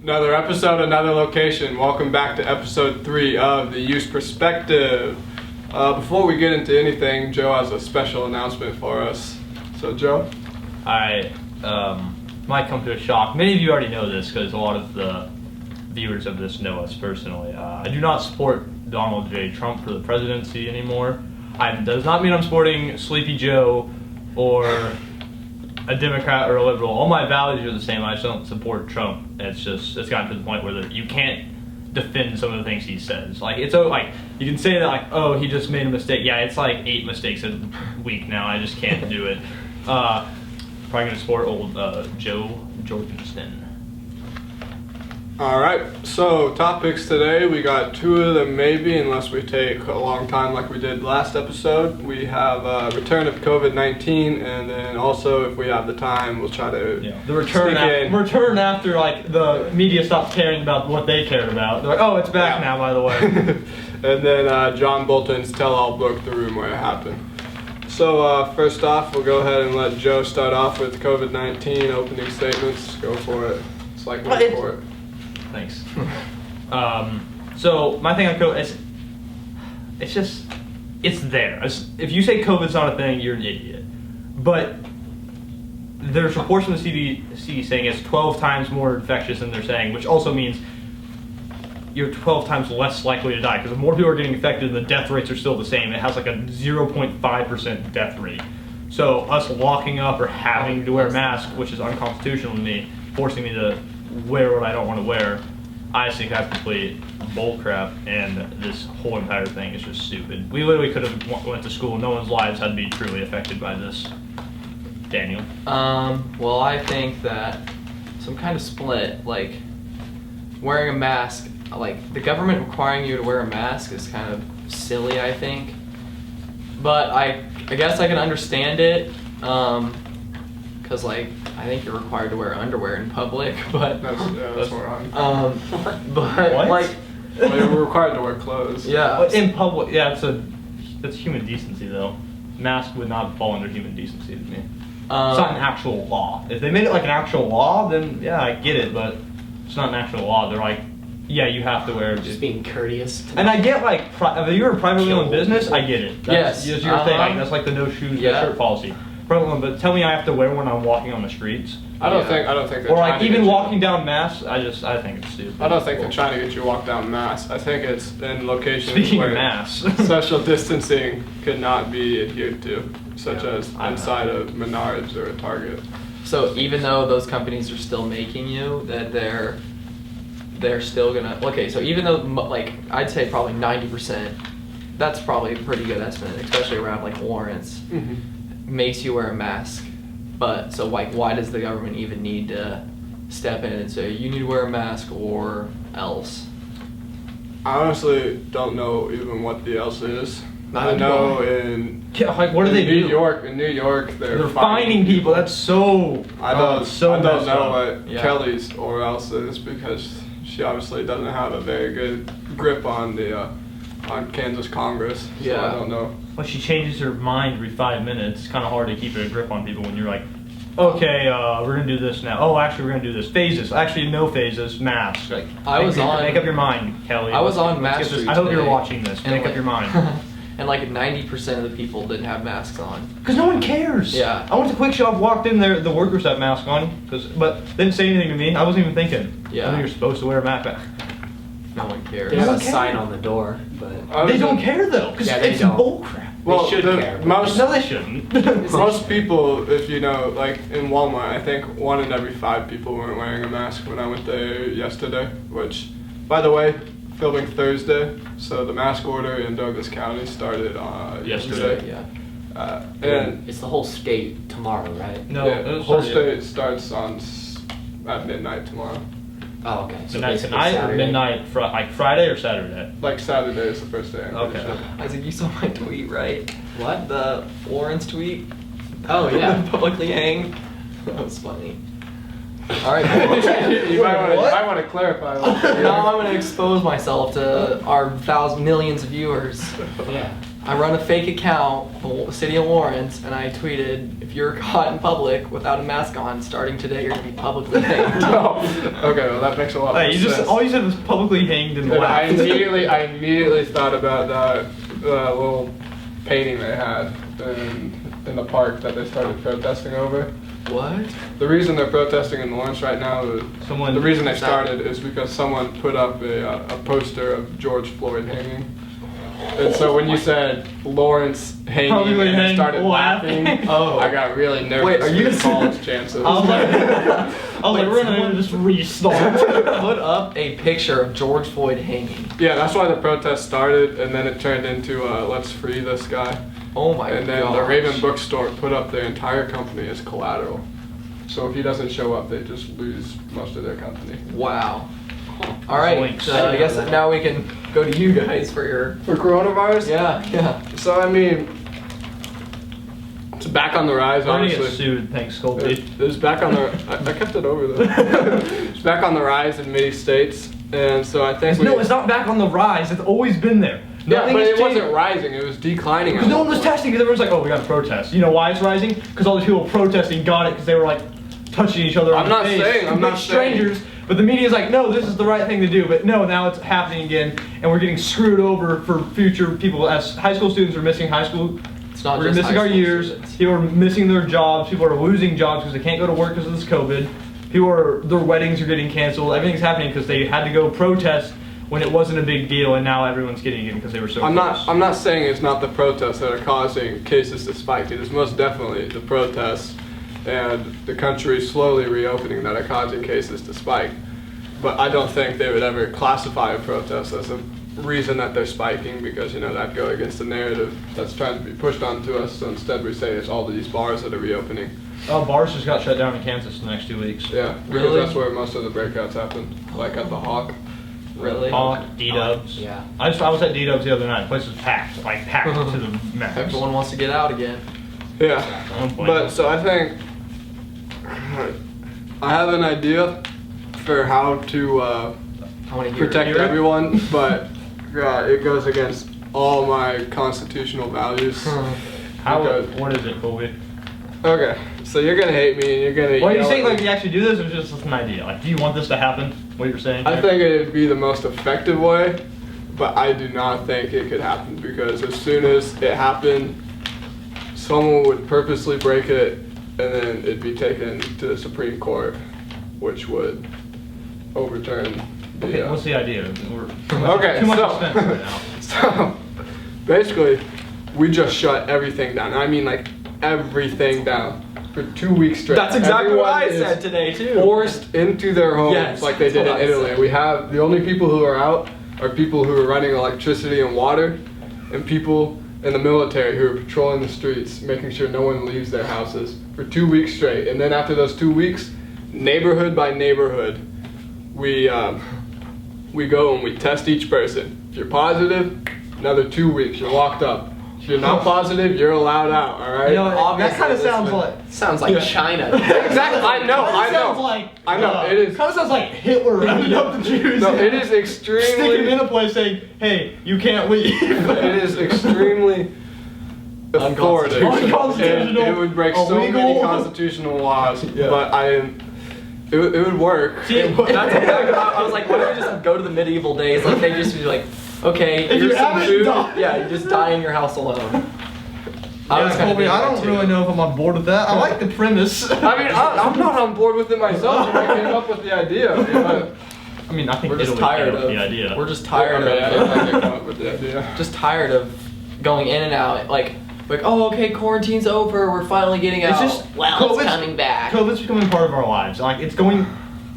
Another episode, another location. Welcome back to episode 3 of The Youth Perspective. Before we get into anything, Joe has a special announcement for us. So, Joe? I might come to a shock. Many of you already know this because a lot of the viewers of this know us personally. I do not support Donald J. Trump for the presidency anymore. That does not mean I'm supporting Sleepy Joe or a Democrat or a liberal. All my values are the same. I just don't support Trump. It's gotten to the point where you can't defend some of the things he says. Like you can say that oh, he just made a mistake. Yeah, it's like 8 mistakes a week now. I just can't do it. Probably gonna support old Joe Jorgensen. Alright, so topics today, we got 2 of them maybe, unless we take a long time like we did last episode. We have return of COVID-19, and then also if we have the time, we'll try to the return after like the media stopped caring about what they cared about. They're like, oh, it's back now, by the way. And then John Bolton's tell-all broke the room where it happened. So first off, we'll go ahead and let Joe start off with COVID-19 opening statements. Go for it. It's like wait for it. Thanks. So my thing on COVID, it's there. If you say COVID's not a thing, you're an idiot. But there's reports from the CDC saying it's 12 times more infectious than they're saying, which also means you're 12 times less likely to die because if more people are getting infected, the death rates are still the same. It has like a 0.5% death rate. So us locking up or having to wear a mask, which is unconstitutional to me, forcing me to wear what I don't want to wear, I think that's complete bullcrap, and this whole entire thing is just stupid. We literally could have went to school. No one's lives had to be truly affected by this. Daniel? Well, I think that some kind of split, like wearing a mask, like the government requiring you to wear a mask is kind of silly, I think. But I guess I can understand it, because I think you're required to wear underwear in public, but that's where I'm. But what? We're required to wear clothes. Yeah. But in public, that's human decency though. Mask would not fall under human decency to me. It's not an actual law. If they made it like an actual law, then yeah, I get it. But it's not an actual law. They're like, yeah, you have to wear. Just being courteous. And I get if you're a privately owned business, I get it. That's your thing. That's like the no shoes, no shirt policy. But tell me I have to wear one when I'm walking on the streets. I don't think. Or like even walking down Mass. I think it's stupid. I don't think they're trying to get you to walk down Mass. I think it's in locations Speaking where of Mass, social distancing could not be adhered to, such as inside of Menards or a Target. So even though those companies are still making you, that they're still gonna. Okay, so even though I'd say probably 90%, that's probably a pretty good estimate, especially around Lawrence. Mm-hmm. Makes you wear a mask, but so why does the government even need to step in and say you need to wear a mask or else? I honestly don't know even what the else is. I know what do they do? In New York, they're fining people. That's so. I don't know what Yeah. Kelly's or else is because she obviously doesn't have a very good grip on the on Kansas Congress. So Yeah. I don't know. Well, she changes her mind every 5 minutes. It's kind of hard to keep a grip on people when you're like, okay, we're gonna do this now. Oh, actually, we're gonna do this. Phases. Actually, no phases. Masks. Make up your mind, Kelly. I was on Mass Street I hope today, you're watching this. Make up your mind. And 90% of the people didn't have masks on. Because no one cares. Yeah. I went to Quick Shop, walked in there, the workers had masks on, but they didn't say anything to me. I wasn't even thinking. Yeah. I think you're supposed to wear a mask. No one cares. They have a Okay. sign on the door, but They don't care though, because they it's don't. bullcrap. Well, should care, but- most they shouldn't. most people, if you know, in Walmart, I think 1 in every 5 people weren't wearing a mask when I went there yesterday. Which, by the way, filming Thursday, so the mask order in Douglas County started yesterday. Yeah. And it's the whole state tomorrow, right? No, the whole state starts at midnight tomorrow. Oh, okay. So Midnight basically tonight or Saturday. midnight, Friday or Saturday? Saturday is the first day. I'm pretty Okay. sure. Isaac, you saw my tweet, right? What? The Lawrence tweet? Oh, yeah. Publicly hanged? That was funny. Alright, You might want to clarify. now I'm going to expose myself to our millions of viewers. Yeah. I run a fake account, the City of Lawrence, and I tweeted, if you're caught in public without a mask on, starting today, you're gonna be publicly hanged. Okay, well that makes a lot Hey, more you just sense. all you said was publicly hanged and And I laughed. immediately thought about that little painting they had in the park that they started protesting over. What? The reason they're protesting in Lawrence right now, the reason they started is because someone put up a poster of George Floyd hanging. And so when you said Lawrence hanging Probably and I hanging, started laughing, I got really nervous. Wait, are you with college chances? I was like, we're gonna just restart. Put up a picture of George Floyd hanging. Yeah, that's why the protest started, and then it turned into let's free this guy. Oh my god. And then the Raven Bookstore put up their entire company as collateral. So if he doesn't show up, they just lose most of their company. Wow. All right, Links. so I guess now we can go to you guys for your... For coronavirus? Yeah. So, I mean, it's back on the rise, I'm gonna honestly. get sued, thanks, Colby. It's back on the... I kept it over there. It's back on the rise in many states. And so I think No, it's not back on the rise. It's always been there. Yeah, Nothing but has it changed. wasn't rising. It was declining. Because no one was testing, because everyone's like, oh, we got to protest. You know why it's rising? Because all these people protesting got it because they were like touching each other on the face. I'm not strangers. saying. But the media's like, no, this is the right thing to do. But no, now it's happening again, and we're getting screwed over for future people. As high school students are missing high school, It's not we're just missing high our school years. students. People are missing their jobs. People are losing jobs because they can't go to work because of this COVID. Their weddings are getting canceled. Everything's happening because they had to go protest when it wasn't a big deal, and now everyone's getting it because they were so I'm close. not saying it's not the protests that are causing cases to spike. It is most definitely the protests and the country slowly reopening that are causing cases to spike. But I don't think they would ever classify a protest as a reason that they're spiking, because that'd go against the narrative that's trying to be pushed onto us. So instead we say it's all these bars that are reopening. Oh, bars just got shut down in Kansas in the next 2 weeks. Yeah, because Really? that's where most of the breakouts happen, like at the Hawk. Really? Hawk, D-Dubs. Yeah. I was at D-Dubs the other night. The place was packed, like packed to the max. Everyone wants to get out again. Yeah, I don't blame but them. so I think I have an idea for how to I want to hear protect Hear it? everyone, but it goes against all my constitutional values. What is it, Colby? Okay, so you're gonna hate me and you're gonna. Well, are you yell saying at like me. you actually do this, or is it just an idea? Like, do you want this to happen? What you're saying? I think it would be the most effective way, but I do not think it could happen, because as soon as it happened, someone would purposely break it, and then it'd be taken to the Supreme Court, which would overturn the. Okay, what's the idea? Okay, too much so- expense right now. So, basically, we just shut everything down. I mean, like, everything down for 2 weeks straight. That's exactly what I Everyone said is today too. Forced into their homes, Yes, like they did that's in what I Italy. said. We have the only people who are out are people who are running electricity and water, and people in the military who are patrolling the streets, making sure no one leaves their houses for 2 weeks straight. And then after those 2 weeks, neighborhood by neighborhood, we go and we test each person. If you're positive, another 2 weeks, you're locked up. If you're not positive, you're allowed out, all right? You know, that Obviously, kind of this sounds would- like. Sounds like China. Exactly, I know, I Sounds know. like. I know, it is. Kind of sounds like Hitler rounding up the Jews. No, it is Sticking them extremely, in a place saying, "Hey, you can't leave." it is extremely authoritative. Unconstitutional, It would break so many illegal. constitutional laws, Yeah. but it would work. See, that's exactly. I was like, why don't we just go to the medieval days? Like they just be like, okay, If you here's some haven't food. died. Yeah, you just die in your house alone. I was Yeah, kinda Colby, thinking I that don't too. really know if I'm on board with that. I like the premise. I mean, I'm not on board with it myself. I came up with the idea. But, I mean, I think We're just Italy tired came up of with the idea. We're just tired okay, I of didn't come up with the idea. just tired of going in and out. Like, oh, okay, quarantine's over. We're finally getting out. It's just Well, it's coming back. COVID's becoming part of our lives. Like, it's going.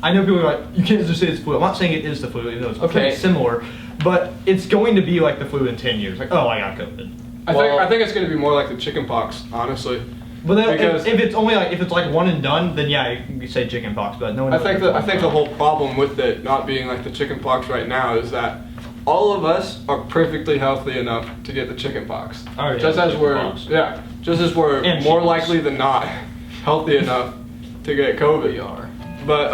I know people are like, you can't just say it's flu. I'm not saying it is the flu, even though it's Okay. pretty similar. But it's going to be like the flu in 10 years. Like, oh, I got COVID. I think it's going to be more like the chicken pox, honestly. But then Because- if it's only like if it's like one and done, then yeah, you can say chicken pox. But no one. I knows think what the it's whole problem with it not being like the chicken pox right now is that all of us are perfectly healthy enough to get the chicken pox. Already Just have as chicken we're pox. just as we're And more chickens. likely than not healthy enough to get COVID. We are. But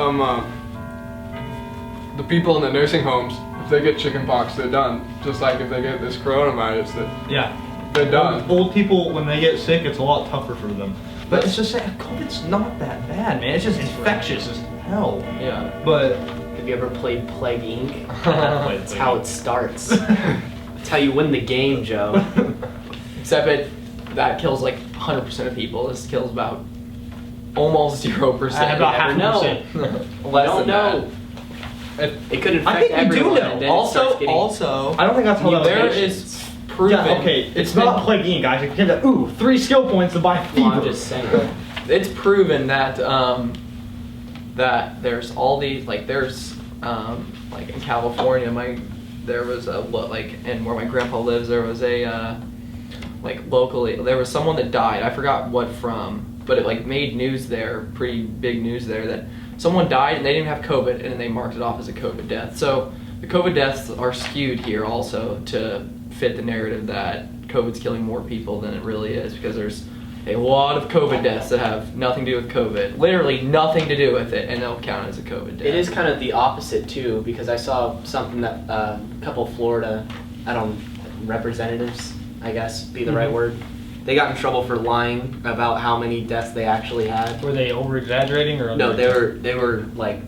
the people in the nursing homes, if they get chicken pox, they're done. Just like if they get this coronavirus, that Yeah. they're done. Old people, when they get sick, it's a lot tougher for them. But it's just that COVID's not that bad, man. It's just infectious as hell. Yeah. But Have you ever played Plague Inc? That's That's how it starts. That's how you win the game, Joe. Except that kills like 100% of people. This kills about almost 0%. About You never know. 0.5%. Less Don't than know. that. It could infect I think you do everyone. know. And then it starts getting- Also, I don't think that's how that there works. is proven. Yeah, okay, it's not Plague Inc, guys. You can get 3 skill points to buy Well, I'm fever. just saying. It's proven that that there's all these there's like in California, there was a and where my grandpa lives, there was a locally there was someone that died. I forgot what from, but it made news there, pretty big news there, that someone died and they didn't have COVID and they marked it off as a COVID death. So the COVID deaths are skewed here also to fit the narrative that COVID's killing more people than it really is, because there's a lot of COVID deaths that have nothing to do with COVID, literally nothing to do with it, and they'll count as a COVID death. It is kind of the opposite too, because I saw something that a couple of Florida, representatives, I guess be the right word. They got in trouble for lying about how many deaths they actually had. Were they over exaggerating or? No, they were like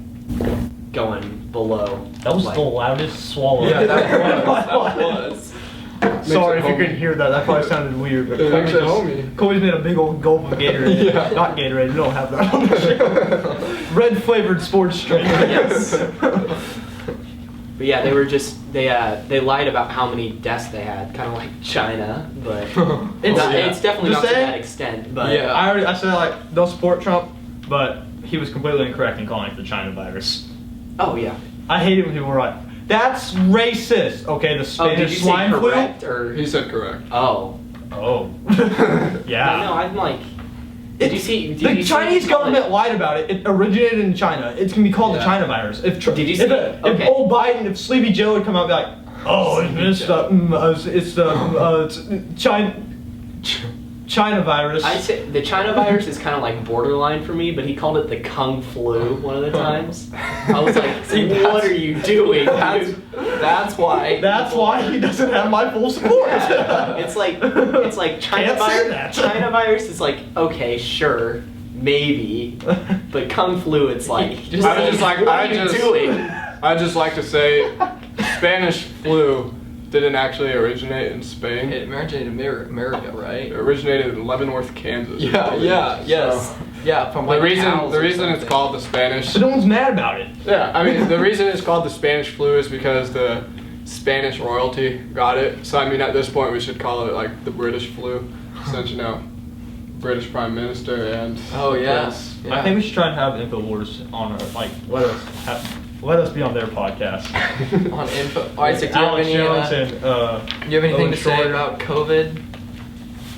going below. That was like, the loudest swallow. Yeah, that was. Sorry it if you homey. couldn't hear that. That probably sounded weird. But It makes it homey. Colby's made a big old gulp of Gatorade. Yeah. Not Gatorade. We don't have that on the show. Red flavored sports drink. Yes. But yeah, they were just they lied about how many deaths they had, kind of like China, but it's definitely Just not to saying? that extent. But Yeah. I said don't support Trump, but he was completely incorrect in calling it the China virus. oh yeah. I hate it when people are like, "That's racist." Okay, the Oh, did you Spanish say swine flu. correct or? He said correct. Oh. Oh. No, Yeah. I'm like. Did you see? The Chinese government lied about it. It originated in China. It's gonna be called the Yeah. China virus. If Did you see- if okay. old Biden, if Sleepy Joe would come out and be like, "Oh, it's China virus." I say the China virus is kind of like borderline for me, but he called it the Kung flu one of the times. I was like, See, what are you doing? dude?" That's why. That's why he doesn't have my full support. It's like China Can't say virus. that. China virus is like, okay, sure, maybe, but Kung flu, it's like, Just- I was just like, what are you doing? I just like to say, Spanish flu didn't actually originate in Spain. It originated in America, right? It originated in Leavenworth, Kansas. Yes. So, Yeah, from the like reason cows or it's something. called the Spanish. But no one's mad about it. Yeah, I mean the reason it's called the Spanish flu is because the Spanish royalty got it. So I mean at this point we should call it like the British flu, since British Prime Minister and Oh yeah. Prince. Yeah. I think we should try and have Infowars on our let us be on their podcast. On info. Isaac, do you have Alex any? Jones and you have anything Owen to say Short. about COVID?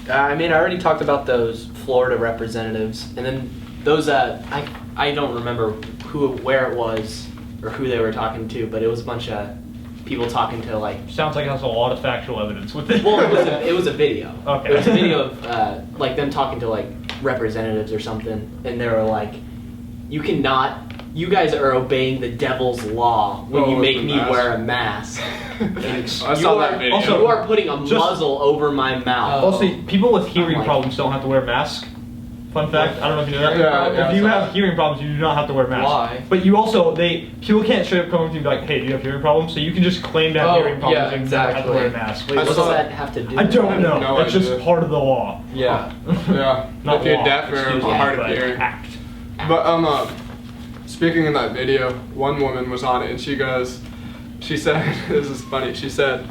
I mean, I already talked about those Florida representatives, and then those I don't remember where it was or who they were talking to, but it was a bunch of people talking to like. sounds like it has a lot of factual evidence with it. Well, it was a video. Okay. It was a video of like them talking to like representatives or something, and they were like, you guys are obeying the devil's law when you Oh, make the me mask. wear a mask. I saw that video. also- You are putting a Just- muzzle over my mouth. Also, people with hearing like- problems don't have to wear masks. Fun fact, I don't know if you know that. Yeah, if you I saw have that. hearing problems, you do not have to wear masks. Why? But you also, people can't straight up come up to you and be like, "Hey, do you have hearing problems?" So you can just claim to have Oh, hearing problems yeah, and not have to wear a exactly. mask. Wait, what I does saw- that have to do? I don't have know. no it's just idea. part of the law. Yeah. Yeah, Not if you're law, deaf or excuse me, hard of but hearing. act. But speaking of that video, one woman was on it and she said, this is funny. She said,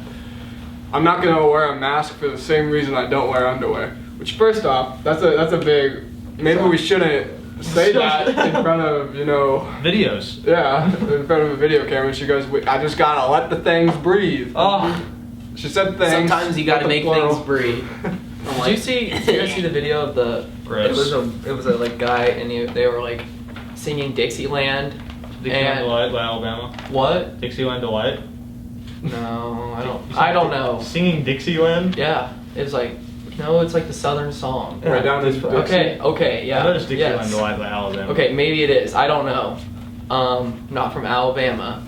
"I'm not gonna wear a mask for the same reason I don't wear underwear." Which, first off, that's a big. Maybe we shouldn't say that in front of Videos. yeah, in front of a video camera. She goes, "I just gotta let the things breathe." Oh, She said things. Sometimes you gotta with the make plural. things breathe. Did you see? Did you guys see the video of the? Gross. It was a like guy and they were like singing Dixieland. Dixieland And- Delight by Alabama. What? Dixieland Delight. No, I don't know. Singing Dixieland. Yeah, it was like no, it's like the Southern song. Yeah. Right down this. Okay, yeah. I bet it's Dixieland yes. Delight by Alabama. Okay, maybe it is. I don't know. Not from Alabama.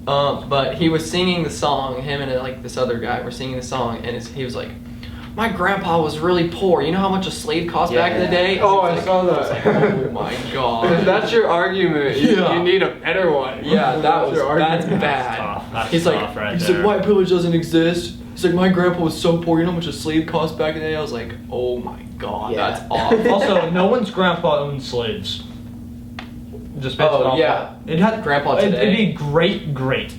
But he was singing the song. Him and like this other guy were singing the song, and he was like, my grandpa was really poor. You know how much a slave cost back in the day? Oh, And I it's saw like, that. oh my god. If that's your argument, Yeah. you need a better one. Yeah, that's argument. bad. tough. That's he's tough right he's there. like, white privilege doesn't exist. He's like, my grandpa was so poor. You know how much a slave cost back in the day? I was like, oh my god, Yeah. that's awful. Also, no one's grandpa owned slaves. Just based Oh, off yeah. It had Grandpa It'd today. be great.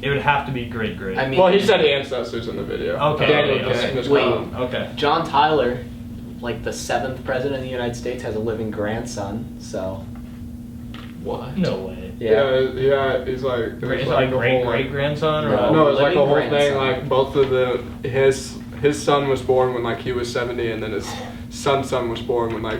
It would have to be great. I mean, Well, he said ancestors in the video. Okay, Daniel okay. just Wait. called him. Okay. John Tyler, like the 7th president of the United States, has a living grandson. So What? No way. Yeah, he's like. it was Is it like like the great whole, great grandson or? No. No, it was like a living whole thing. grandson. Like both of his son was born when like he was 70, and then his son's son was born when like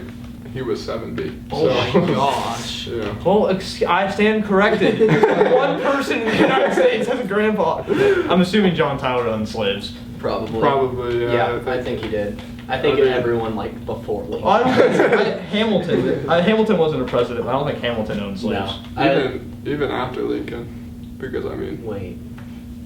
he was 70. Oh So- my gosh. Yeah. Well, I stand corrected. One person in the United States has a grandpa. I'm assuming John Tyler owned slaves. Probably. Probably. yeah, I think he did. I think Okay. everyone like before Lincoln. I don't think Hamilton. Hamilton wasn't a president. But I don't think Hamilton owned slaves. No. Even after Lincoln, because I mean. Wait.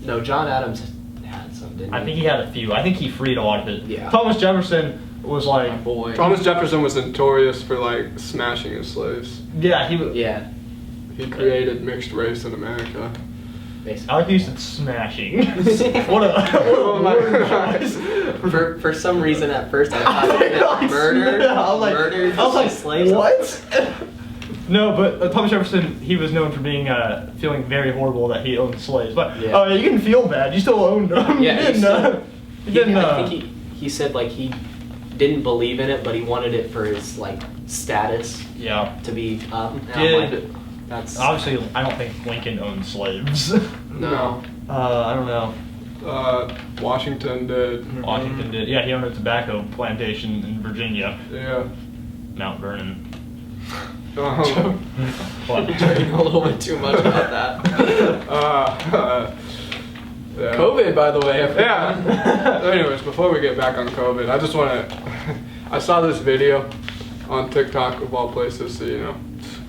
No, John Adams had some, didn't he? I think he had a few. I think he freed a lot of it. Yeah. Thomas Jefferson was My like, boy. Thomas Jefferson was notorious for like smashing his slaves. yeah, he was. Yeah, He created mixed race in America. basically. I like you said smashing. what a Oh my word gosh. choice. For some reason at first I thought he meant murder. I was like, murder. I was like, slaves. what? No, but Thomas Jefferson, he was known for being feeling very horrible that he owned slaves. But Yeah. oh, yeah, you can feel bad. You still owned them. Yeah, you he didn't. still- You didn't. I think he said like he didn't believe in it, but he wanted it for his like status yeah. to be up. And I'm Did like, that's obviously I don't think Lincoln owned slaves. No. I don't know. Washington did. Washington did. Yeah, he owned a tobacco plantation in Virginia, Yeah. Mount Vernon. What? Talking a little bit too much about that. Yeah. COVID, by the way. Yeah. Anyways, before we get back on COVID, I just want to. I saw this video on TikTok of all places, so you know,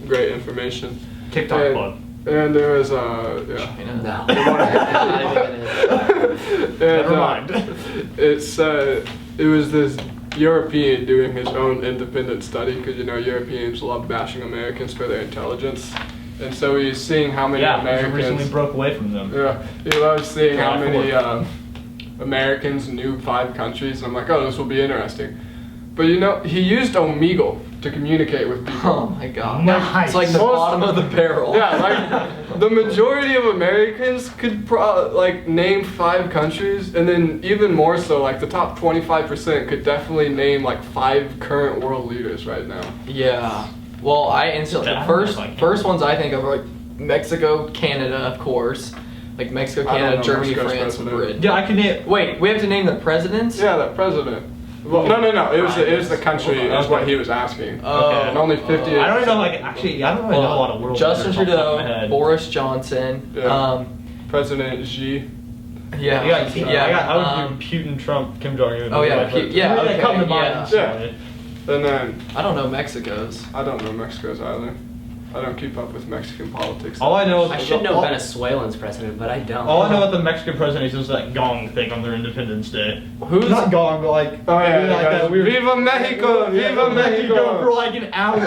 great information. TikTok and, plug. And there was yeah. China. no. Not even And, Never mind. It was this European doing his own independent study because you know Europeans love bashing Americans for their intelligence, and so he's seeing how many Yeah, he Americans. recently broke away from them. Yeah, he loves seeing how Yeah, many Americans knew 5 countries, and I'm like, oh, this will be interesting. But you know, he used Omegle to communicate with people. Oh my god. Nice. It's like the Most- bottom of the barrel. Yeah, like the majority of Americans could like name 5 countries, and then even more so, like the top 25% could definitely name like 5 current world leaders right now. Yeah. Well, I instantly Yeah, I first don't like first ones I think of are like Mexico, Canada, of course. Like Mexico, I don't Canada, know Germany, Mexico's France, president. Britain. Yeah, I can name. Wait, we have to name the presidents? Yeah, that president. Well, no. It was the country. Is what he was asking. Oh. And only 50. I don't even know. Like, actually, I don't really know a lot of world. Justin leaders off the top of my Trudeau, head. Boris Johnson. Yeah. President Xi. Yeah. I would do Putin, Trump, Kim Jong Un. Oh, yeah, yeah, They okay, come to yeah. mind. Yeah. instantly. And then I don't know Mexico's. I don't know Mexico's either. I don't keep up with Mexican politics. All I know is I should know Venezuela's president, but I don't. All I know about the Mexican president is that gong thing on their Independence Day. Who's Not gong, but like Oh yeah, like yeah. that weird. Viva Mexico! Viva for Mexico! like an hour.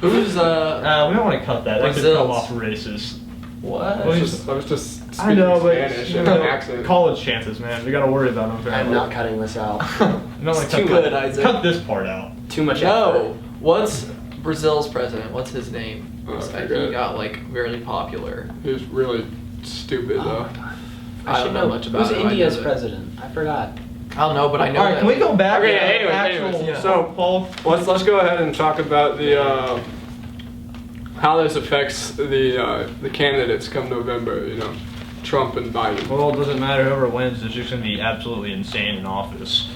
who's We don't want to cut that. That could Brazil's. come off racist. what? I was just speaking I know, but Spanish you and know, an accent. college chances, man. We gotta worry about them. I'm not cutting this out. No, like, It's too good, Isaac. Cut this part out. Too much No. effort. What's Brazil's president? What's his name? Oh, I He forget. got like really popular. He's really stupid though. I don't know much about Who's him. I India's know that- president? I forgot. I don't know, but I know. All right, that- can we go back? Okay, to anyways, actual yeah. so- Paul? Let's go ahead and talk about the how this affects the candidates come November. You know, Trump and Biden. Well, it doesn't matter whoever wins. It's just gonna be absolutely insane in office.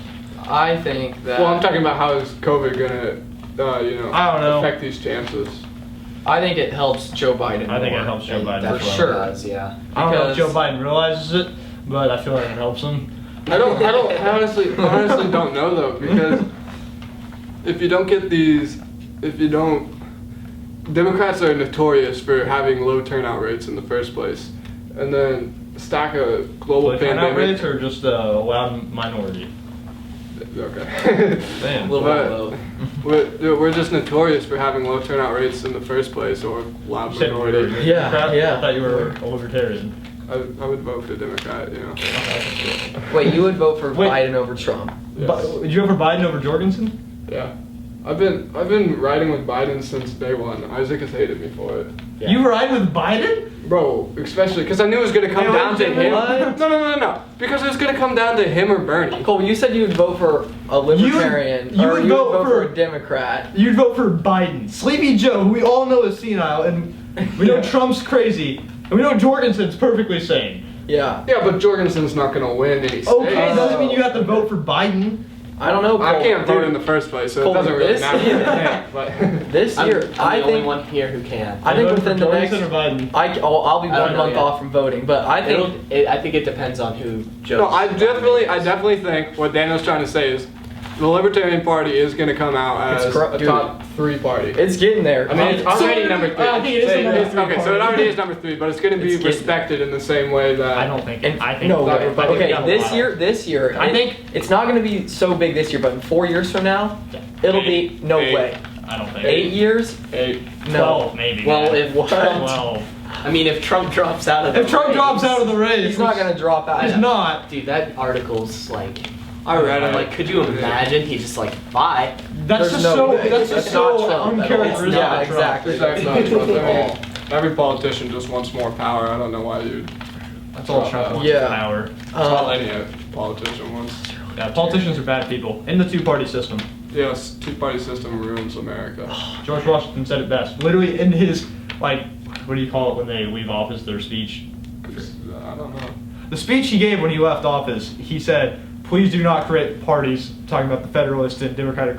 I think that. Well, I'm talking about how is COVID gonna I don't know. affect these chances. I think it helps Joe Biden. I think more. it helps Joe It Biden definitely for sure. does, yeah. I don't know if Because- Joe Biden realizes it, but I feel like it helps him. I honestly don't know though, because if you don't get these, Democrats are notorious for having low turnout rates in the first place, and then stack a global Like turnout pandemic. rates or just a loud minority? Okay. Damn. Little But- low. We're just notorious for having low turnout rates in the first place, or loud You said you were a minority. Yeah, Democrat? yeah. I thought you were a libertarian. I would vote for Democrat, you know. Wait, you would vote for Wait. Biden over Trump? Yes. Did you vote for Biden over Jorgensen? Yeah. I've been riding with Biden since day one. Isaac has hated me for it. Yeah. You ride with Biden? Bro, especially because I knew it was gonna come Hey, down to wait, him. what? No. Because it was gonna come down to him or Bernie. Cole, you said you would vote for a libertarian, you or would you vote would vote for- for a Democrat. You'd vote for Biden. Sleepy Joe, who we all know is senile, and we know Yeah. Trump's crazy, and we know Jorgensen's perfectly sane. Yeah. Yeah, but Jorgensen's not gonna win any states. Okay, doesn't mean you have to vote for Biden. I don't know, Cole. I can't vote Dude, in the first place, so Cole, it doesn't really this- matter. But This I'm, year, I'm I the only think one here who can. I think Vote within for the next, Jorgensen or Biden. I'll be I don't 1 know month yet. off from voting, but I think I think it depends on who Joe. no, I definitely think what Daniel's trying to say is the Libertarian Party is gonna come out It's as corrupt, a dude. top 3 party. it's getting there. I mean, it's already So- number 3. I think it is the number three Okay, so party. it already is number 3, but it's gonna be It's getting respected in the same way that I don't think. And I think. no, that way. everybody Okay, got a this while. year, I think- it's not going to be so big this year, but in 4 years from now, it'll be no Eight. way. I don't think. 8 years? 8. No. 12, maybe. Well, man. if What? Trump, 12. I mean, if Trump drops out of the If Trump race, drops out of the race, He's not going to drop out. He's not. dude, that article's like. I read it. Like, could you imagine? He just like, bye. That's There's just no so. way. That's It's just not so Trump at all. uncharacteristic. Yeah, of Trump. exactly. That's not Trump. I mean, every politician just wants more power. I don't know why you'd. That's all Trump wants. Yeah. Power. That's all any politician wants. Yeah, politicians are bad people in the two-party system. Yes, two-party system ruins America. George Washington said it best. Literally in his, like, what do you call it when they leave office, their speech? I don't know. The speech he gave when he left office, he said, please do not create parties, talking about the Federalists and Democratic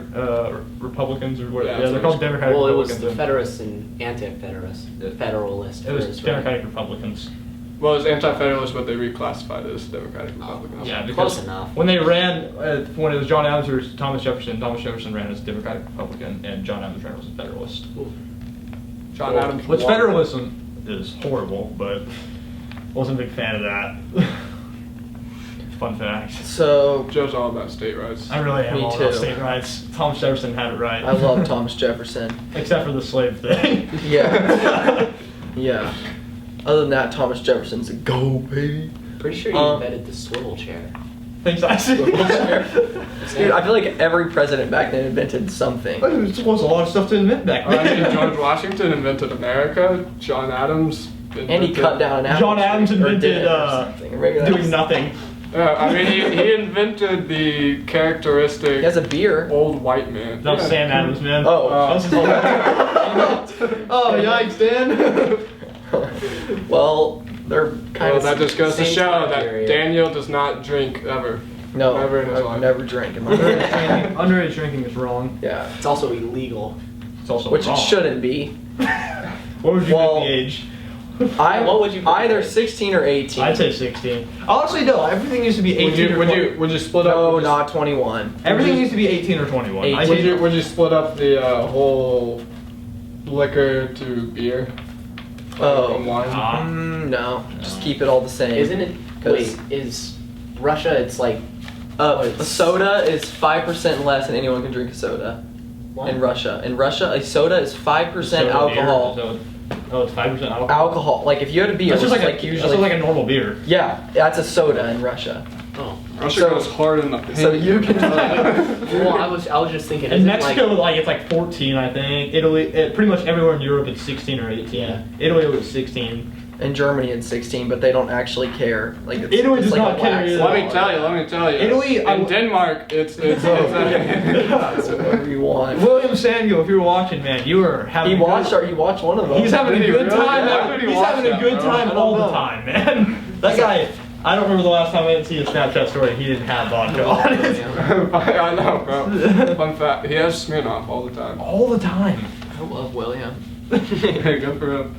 Republicans, or what, Yeah, yeah, that's they're what called it's- Democratic Well, it was Republicans. the Federalists and Anti-Federalists. The Federalists. It was first, right? Democratic Republicans. Well, it's anti-federalist, but they reclassified it as Democratic Republicans. Yeah, because Close enough. when they ran, when it was John Adams or Thomas Jefferson ran as a Democratic Republican, and John Adams ran as a Federalist. John Adams. Which won. federalism is horrible, but wasn't a big fan of that. Fun fact. So, Joe's all about state rights. I really am Me all about too. state rights. Thomas Jefferson had it right. I love Thomas Jefferson. Except for the slave thing. Yeah. Yeah. Other than that, Thomas Jefferson's a go, baby. Pretty sure he invented the swivel chair. Things I see. Dude, I feel like every president back then invented something. There was a lot of stuff to invent back I mean, then. George Washington invented America. John Adams. And he cut down an apple John Adams tree, or invented did it or something. Or maybe that doing was- nothing. I mean, he invented the characteristic He has a beer. old white man. That was Sam Adams, man. Oh. That was his whole- oh, yikes, Dan. Well, they're kind Well, of. that just goes to same show time that period. Daniel does not drink ever. No, never in his I've life. never drank in my Underage life. drinking, underage drinking is wrong. Yeah. It's also illegal. It's also Which wrong. it shouldn't be. What would you Well, pick the age? What would you pick? Either 16 or 18. I'd say 16. Honestly, no. Everything needs to be 18 or 20. Would you split up? No, would you- not 21. Everything needs to be 18 or 21. 18. I Would you split up the whole liquor to beer? Oh. And wine? No, just keep it all the same. Isn't it? 'Cause- Wait, is Russia? It's like A soda is 5% less than anyone can drink a soda what? in Russia. In Russia, a soda is 5% Soda beer, alcohol. so- oh, it's 5% alcohol. Alcohol. Like if you had a beer, That's just which like, is a, usually. that's like a normal beer. Yeah, that's a soda in Russia. Oh. Russia So- goes hard in the paint. So you can. Well, I was just thinking. In isn't Mexico, like, like it's like 14, I think. Italy, pretty much everywhere in Europe, it's 16 or 18. Yeah. Italy was 16. In Germany, it's 16, but they don't actually care. Like it's, Italy it's does like not a care wax either. Let me law. tell you. Italy, in Denmark, it's Whatever you want. William Samuel, if you're watching, man, you are having. He watched. Or you watched one of them. He's having a Did he good really? time. Why would he He's watch having a that, good bro? time I don't all the know. time, man. That guy. I don't remember the last time I didn't see a Snapchat story. He didn't have vodka on it. I know, bro. Fun fact: he has Smirnoff all the time. All the time. I love William. Hey, good for him.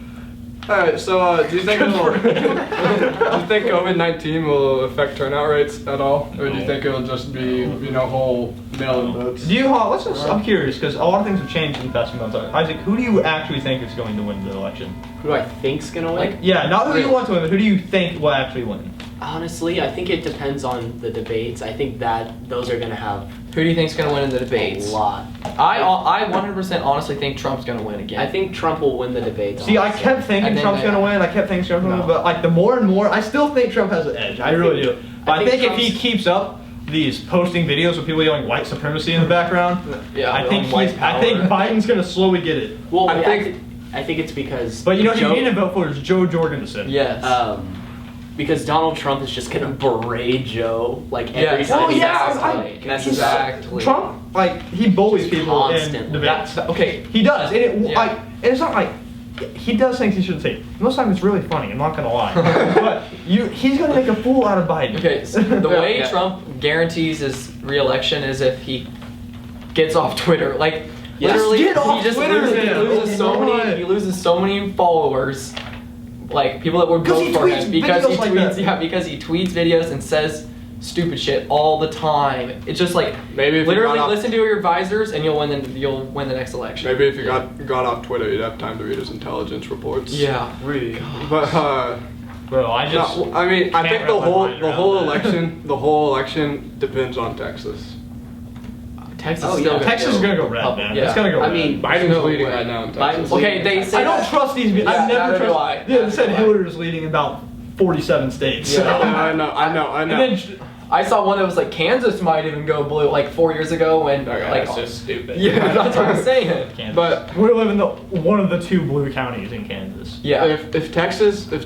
All right, so do you think COVID-19 will affect turnout rates at all, or do you think it'll just be whole mail-in votes? Do you? Let's just. I'm curious because a lot of things have changed in the past few months. Isaac, who do you actually think is going to win the election? who do I think's gonna win? Yeah, not who you want to win, but who do you think will actually win? Honestly, I think it depends on the debates. I think that those are going to have Who do you think's gonna win in the a debates? lot. I 100% honestly think Trump's gonna win again. I think Trump will win the debates. See, I honestly. kept thinking And then Trump's they- gonna win. I kept thinking Trump's gonna No. win, but like the more and more, I still think Trump has an edge. I really do. But I think if he Trump's- keeps up these posting videos with people yelling white supremacy in the background, Yeah, I think white I think power. Biden's gonna slowly get it. Well, I think- I think it's because. But you know who Joe- you need to vote for is Joe Jorgensen. Yes. Because Donald Trump is just gonna berate Joe like every Yes. time Oh, he yeah, says I- something. That's he's- exactly. Trump, like he bullies Just people in constantly. debates. Okay. He does, and it Yeah. like and it's not like he does things he shouldn't say. Most of the time, it's really funny. I'm not gonna lie, but he's gonna make a fool out of Biden. Okay, so the way Yeah. Trump guarantees his re-election is if he gets off Twitter. Like Yes. literally, Get off he just Twitter, loses, man. he loses so many followers, like people that would 'Cause vote he for tweets him because he videos like tweets, that. because he tweets videos and says stupid shit all the time. It's just like Maybe if he literally got off- listen to your advisors and you'll win the next election. Maybe if you got off Twitter, you'd have time to read his intelligence reports. Yeah. Rude. But Bro, I just no, I mean, I can't think wrap my mind the around whole that. election depends on Texas. Texas Oh, is yeah. still Texas is gonna go red, Republican. man. Yeah. It's gonna go I red. mean, Biden's no leading way. right now in Texas. Biden's Okay, they say I don't trust these. Yeah, I've never neither do I. trusted. They Neither said do I. Hillary's leading about 47 states. Yeah. I know. And then I saw one that was like Kansas might even go blue like 4 years ago when Okay, like that's just stupid. yeah, that's what I'm saying. Kansas. But we live in one of the two blue counties in Kansas. Yeah. if Texas Why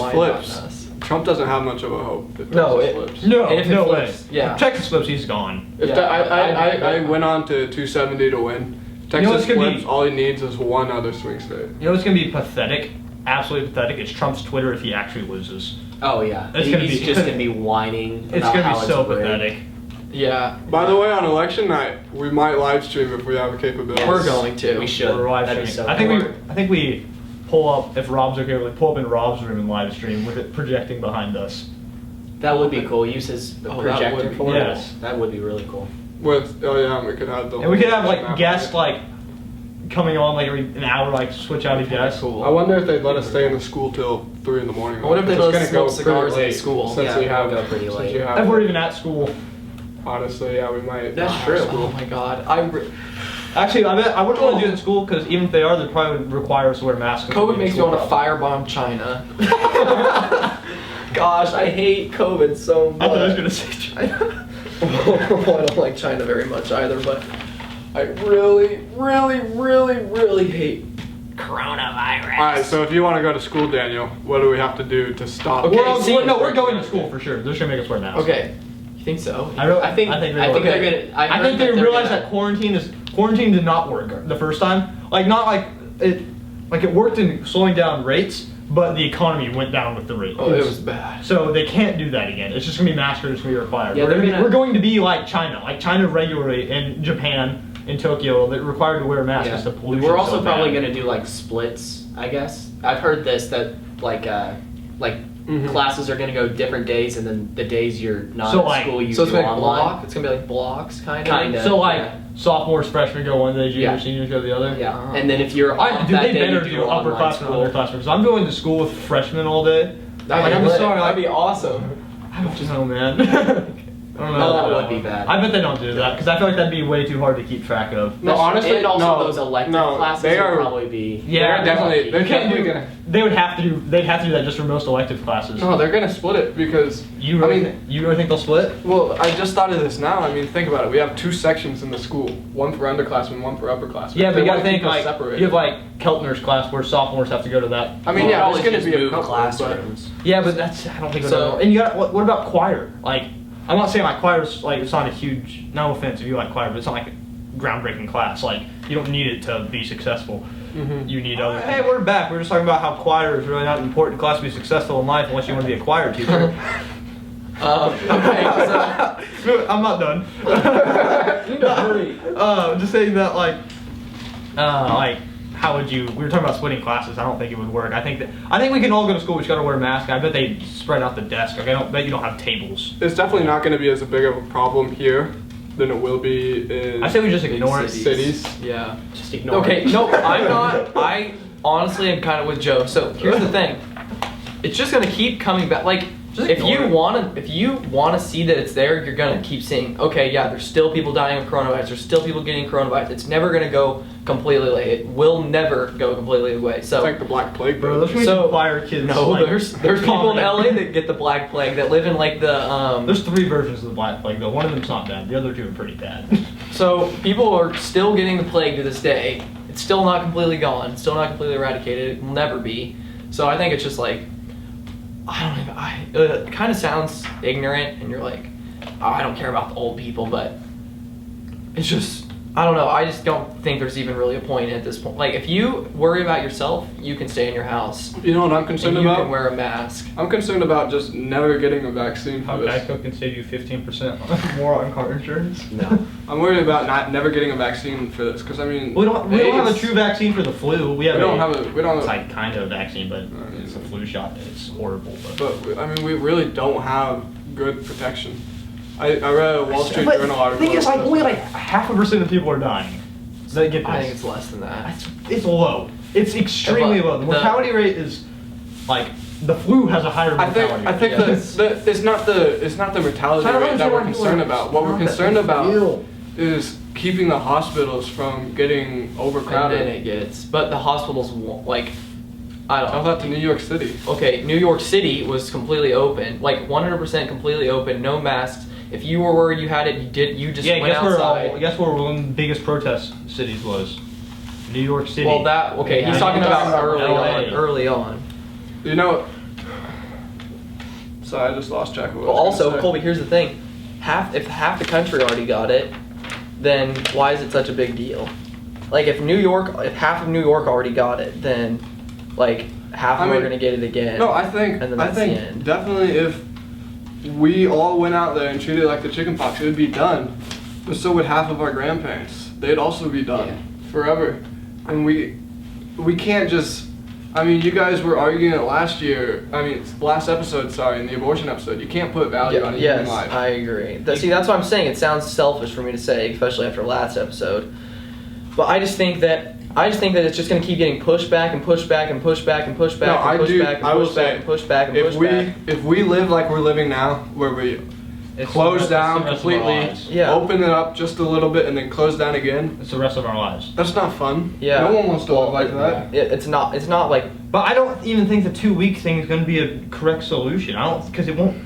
not flips, us? Trump doesn't have much of a hope. If No, Texas it- flips. No, And if it no flips, way. yeah. If Texas flips, he's gone. If Yeah, te- I I went on to 270 to win. If You know what's Texas gonna be- flips, all he needs is one other swing state. You know what's gonna be pathetic? Absolutely pathetic. It's Trump's Twitter if he actually loses. Oh yeah. It's gonna He's be- just gonna be whining. It's about gonna how be so rigged. pathetic. Yeah. By the way, on election night, we might live stream if we have a capability. We're going to. We should. Or live That'd be streaming. so I think we pull up if Rob's okay. Like pull up in Rob's room and live stream with it projecting behind us. That would be cool. Use his Oh, that projector would be for cool. it. Yes. That would be really cool. With we could have the. And we could have like map guests on it. like coming on like every an hour, like switch out a guest. Cool. I wonder if they'd let us stay in the school till 3 in the morning. What if they It's let us gonna go smoke cigars pretty in late school? Since Yeah, we have we'll go pretty since late. you have- If we're even at school. Honestly, yeah, we might. That's not have true. school. Oh my god. Actually, I bet I wouldn't want to do it in school because even if they are, they probably would require us to wear masks. COVID makes me want to firebomb China. Gosh, I hate COVID so much. I thought I was gonna say China. I don't like China very much either, but I really, really, really, really hate coronavirus. All right, so if you want to go to school, Daniel, what do we have to do to stop? Okay, We're going to school for sure. They're just gonna make us wear masks. Okay, you think so? I think they're they're going- gonna. I think they realized that quarantine did not work the first time. Like not like it worked in slowing down rates, but the economy went down with the rate. Oh, it was bad. So they can't do that again. It's just gonna be mask is gonna be required. Yeah, we're going to be like China regularly in Japan, in Tokyo. They're required to wear masks because the pollution. We're also so probably bad. gonna do like splits. I guess I've heard this that like classes are gonna go different days, and then the days you're not So, at like- school you So it's do gonna be online. block. It's gonna be like blocks, kind of. Kinda. So like yeah. sophomores, freshmen go one day, juniors, Yeah. seniors go the other. Yeah, Oh. and then if you're off Dude, that they day, better you do do online upperclassmen school. and underclassmen. 'Cause I'm going to school with freshmen all day. That'd I'm be lit. sorry, That'd be awesome. I don't know, man. I don't know. No, that would be bad. I bet they don't do that because I feel like that'd be way too hard to keep track of. No, honestly, and also no, those elective no, classes they would are- probably be. Yeah, They're you can't definitely do. gonna. They would have to do. They'd have to do that just for most elective classes. No, they're gonna split it because You really, I mean, you really think they'll split? well, I just thought of this now. I mean, think about it. We have 2 sections in the school: one for underclassmen, one for upperclassmen. Yeah, but They you gotta wanna think keep us like separated. you have like Keltner's class where sophomores have to go to that. I mean, Well, yeah, always there's gonna just be a move couple, classrooms. Yeah, but that's I don't think. So- So and you got what about choir? Like I'm not saying like choir's like it's not a huge. No offense if you like choir, but it's not like a groundbreaking class. Like you don't need it to be successful. Mhm. You need other. Hey, we're back. We're just talking about how choir is really not an important class to be successful in life unless you want to be a choir teacher. Okay, so I'm not done. you know, hurry. Just saying that like how would you? We were talking about splitting classes. I don't think it would work. I think we can all go to school. We just got to wear masks. I bet they spread out the desk. Like I don't bet you don't have tables. It's definitely not going to be as big of a problem here than it will be in I say we just ignore it. cities. Yeah. Just ignore Okay, it. no, I'm not. I honestly am kind of with Joe. So here's the thing. It's just gonna keep coming back. Like Just if ignore you want to see that it's there, you're gonna keep seeing. Okay, yeah, there's still people dying of coronavirus. There's still people getting coronavirus. It's never gonna go completely away. It will never go completely away. So It's like the Black Plague, Bro, those So- fire kids. no, like, there's people in LA that get the Black Plague that live in like the There's 3 versions of the Black Plague, though. One of them's not bad. The other 2 are pretty bad. So people are still getting the plague to this day. It's still not completely gone. It's still not completely eradicated. It will never be. So I think it's just like, it kind of sounds ignorant, and you're like, oh, I don't care about the old people, but it's just, I don't know. I just don't think there's even really a point at this point. Like, if you worry about yourself, you can stay in your house. You know what I'm And concerned you about? can wear a mask. I'm concerned about just never getting a vaccine for this. Geico can save you 15% more on car insurance. No. I'm worried about never getting a vaccine for this, because I mean, We don't have a AIDS- true vaccine for the flu. We don't have It's like kind of a vaccine, but it's a flu shot. It's horrible. But I mean, we really don't have good protection. I read a Wall Street Journal article. I think it's like only like 0.5% of people are dying. That get this. I think it's less than that. It's low. It's extremely low. The mortality rate is like the flu has a higher mortality I think rate. it's not the mortality I don't rate that understand we're why people concerned are about. What we're not that concerned big of a about deal. is keeping the hospitals from getting And overcrowded. then it gets, but the hospitals won't, like, I don't Tell know. that to New York City. Okay, New York City was completely open, like 100% completely open, no masks. If you were worried you had it, you just went outside. Guess where one of the biggest protest cities was? New York City. Well, he's Yeah, talking he's about talking about early LA. early on. You know. Sorry, I just lost track of what But I was gonna also, say. Colby, here's the thing: if half the country already got it, then why is it such a big deal? Like, if half of New York already got it, then like half of them are gonna get it again. No, I think And then that's the think end. definitely if we all went out there and treated it like the chickenpox, it would be done. But so would half of our grandparents. They'd also be done forever. And we can't just. I mean, you guys were arguing it last episode, sorry, in the abortion episode. You can't put value on a human Yes, life. I agree. See, that's what I'm saying. It sounds selfish for me to say, especially after last episode. But I just think that it's just going to keep getting pushed back and pushed back and pushed back and pushed back and pushed back and I will pushed back say, and pushed back and pushed back. if we live like we're living now, where we It's close the down rest of our completely, lives. Yeah. open it up just a little bit, and then close down again, It's the rest of our lives. that's not fun. Yeah. No one wants to live like that. It's not like. But I don't even think the 2-week thing is going to be a correct solution. I don't, because it won't.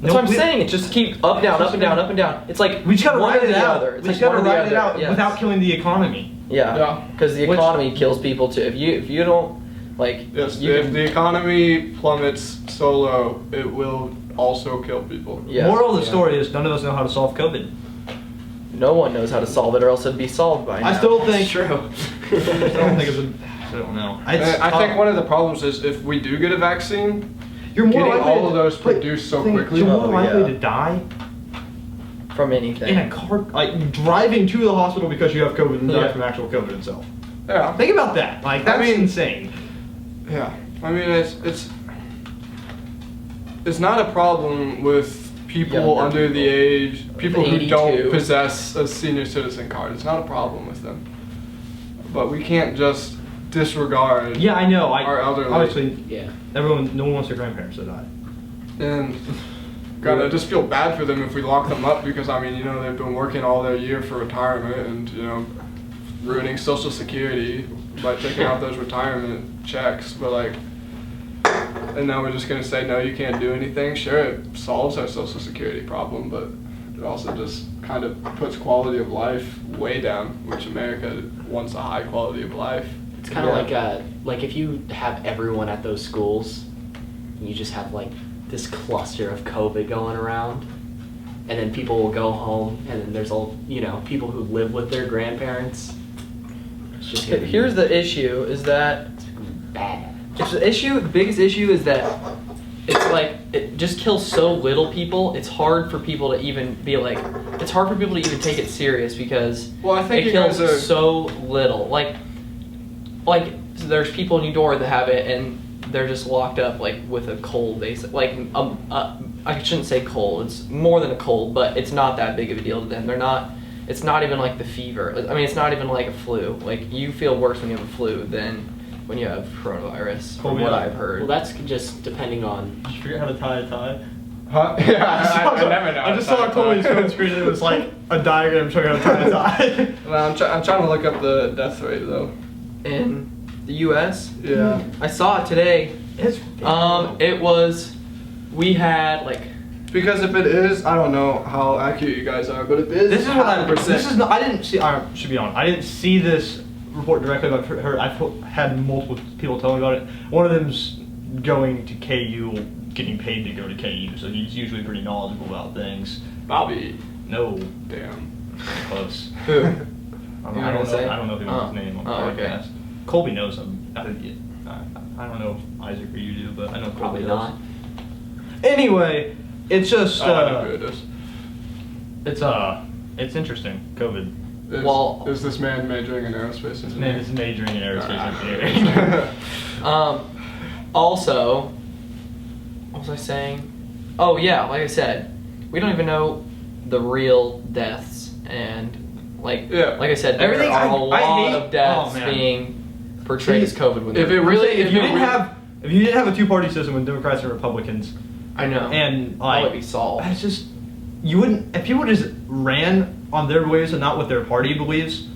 That's what I'm saying. It just keep up, down, up and down, up and down. It's like We just gotta one ride or it the out. other. It's We like just gotta one or the ride it other. out Yes. without killing the economy. Yeah, Yeah. because the Which- economy kills people too. If you don't like, Yes, you if can, the economy plummets so low, it will also kill people. yeah. Moral of the story is none of us know how to solve COVID. No one knows how to solve it, or else it'd be solved by now. I still think. True. I don't think it's a. I don't know. I think one of the problems is if we do get a vaccine, you're more getting likely all of those produced so quickly. You're more Oh, likely yeah. to die From anything. in a car, like driving to the hospital because you have COVID than die Yeah. from actual COVID itself. Yeah. Think about that. Like that's insane. Yeah. I mean, it's not a problem with people Younger under the age, people who 82. don't possess a senior citizen card. It's not a problem with them. But we can't just disregard Yeah, I know. our elderly. Obviously, Yeah. no one wants their grandparents to die. And God, I just feel bad for them if we lock them up because, I mean, you know, they've been working all their year for retirement and, you know, ruining Social Security by taking out those retirement checks. But, like, and now we're just going to say, no, you can't do anything. Sure, it solves our Social Security problem, but it also just kind of puts quality of life way down, which America wants a high quality of life. It's kind of like if you have everyone at those schools, and you just have like this cluster of COVID going around, and then people will go home, and then there's all people who live with their grandparents. It's just gonna be- Here's the issue: is that it's gonna be bad. the biggest issue is that it's like it just kills so little people. It's hard for people to even be like. It's hard for people to even take it serious because Well, I think it you kills guys are. so little. Like there's people in New York that have it and they're just locked up like with a cold. They I shouldn't say cold. It's more than a cold, but it's not that big of a deal to them. They're not. It's not even like the fever. I mean, it's not even like a flu. Like you feel worse when you have a flu than when you have coronavirus, from Colby, what yeah. I've heard. Well, that's just depending on. Did you forget how to tie a tie? Huh? Yeah, I never know. I just saw Colby's phone screen and it was like a diagram showing how to tie a tie. Well, I'm trying to look up the death rate though. In the U.S., Yeah. I saw it today. We had like. Because if it is, I don't know how accurate you guys are, but if it is, This is what I. 100%. This is not. I didn't see. I should be honest. I didn't see this report directly, but I've heard. I've had multiple people tell me about it. One of them's going to KU, getting paid to go to KU, so he's usually pretty knowledgeable about things. Bobby. No, Damn. close. Who? I You don't gonna know. say? I don't know if he knows his name on the okay. podcast. Colby knows him. I don't know if Isaac or you do, but I know Colby Probably does. not. Anyway, it's just. Oh, I know who it is. It's interesting. COVID. Is this man majoring in aerospace This man engineering? is majoring in aerospace Alright. engineering. Also, what was I saying? Oh yeah, like I said, we don't even know the real deaths, and like I said, there Everything are I a lot hate- of deaths oh, man. being portrayed as COVID. When If they're- it really, if you didn't have a two-party system with Democrats and Republicans, I know, and that like would be solved. it's just you wouldn't if people just ran on their beliefs and not what their party believes.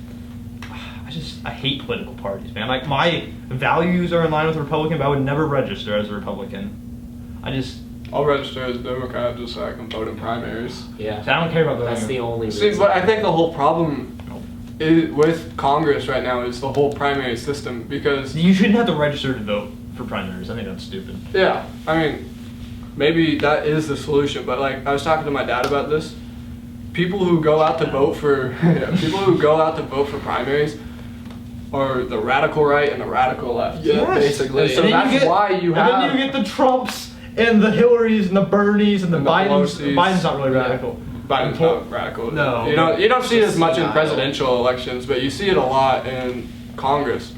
I hate political parties, man. Like my values are in line with the Republican, but I would never register as a Republican. I'll register as a Democrat just so I can vote in primaries. Yeah. I don't care about voting. That's the only. See, reason. but I think the whole problem with Congress right now is the whole primary system because You shouldn't have to register to vote for primaries. I think that's stupid. yeah, I mean, maybe that is the solution. But like I was talking to my dad about this. People who go out to vote for primaries are the radical right and the radical left. Yeah, basically. And so And then that's you get- why you and have. then you get the Trumps and the Hillarys and the Bernies and the And the Bidens. Pelosi's. Biden's not really Yeah. radical. Biden's not radical. No. You don't see it as much in denial. presidential elections, but you see it a lot in Congress.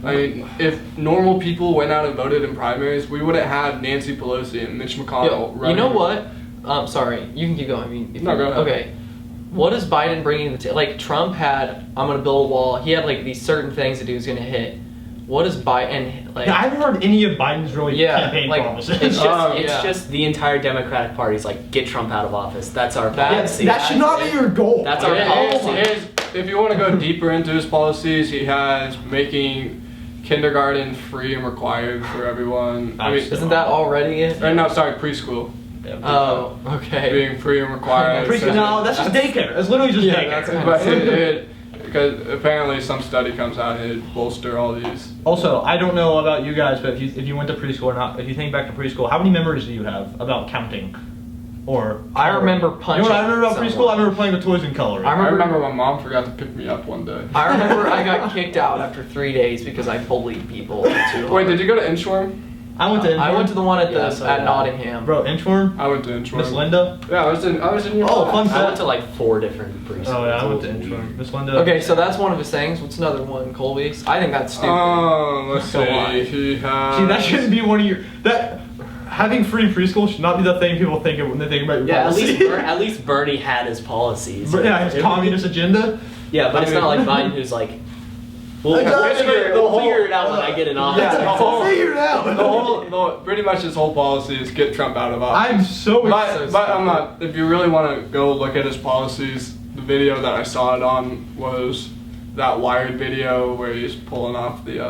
I mean, if normal people went out and voted in primaries, we wouldn't have Nancy Pelosi and Mitch McConnell. Yo, you running. know what? Sorry, you can keep going. I mean, No, go ahead. Okay. What is Biden bringing to the table? Like Trump had, I'm gonna build a wall. He had like these certain things that he was gonna hit. What is Biden like? Yeah, I haven't heard any of Biden's really Yeah, campaign like, promises. It's just, Yeah. just the entire Democratic Party's like get Trump out of office. That's our That- policy. that should not be your goal. That's our policy. If you want to go deeper into his policies, he has making kindergarten free and required for everyone. I mean, Isn't that already it? or no, sorry, preschool Oh, okay. being free and required. No, that's just daycare. It's literally just Yeah, that's daycare. it. But because apparently some study comes out and it bolster all these. Also, I don't know about you guys, but if you went to preschool or not, if you think back to preschool, how many memories do you have about counting? Or I remember You know punching. what I remember about preschool? someone. I remember playing with toys and coloring. I I remember my mom forgot to pick me up one day. I remember I got kicked out after 3 days because I bullied people. Wait, did you go to Inchworm? I went to Inchworm. I went to the one at Yeah, so at did I. Nottingham. Bro, Inchworm? I went to Inchworm. Miss Linda? Yeah, I was in your Oh, class. fun I fact. went to like 4 different preschools. Oh yeah, I went to It was Inchworm. weird. Miss Linda. Okay, so that's one of his things. What's another one, Colby's? I think that's stupid. Let's So see. why? He has. See, that shouldn't be one of your having free preschool should not be the thing people think of when they think about your Yeah, policy. at least Bernie had his policies. But yeah, his communist agenda. Yeah, but I it's mean- not like Biden who's like, we'll Exactly. we'll figure it out when I get in office. Yeah, the whole- Figure it out. Pretty much his whole policy is get Trump out of office. I'm so But excited. I'm not. If you really want to go look at his policies, the video that I saw it on was that Wired video where he's pulling off the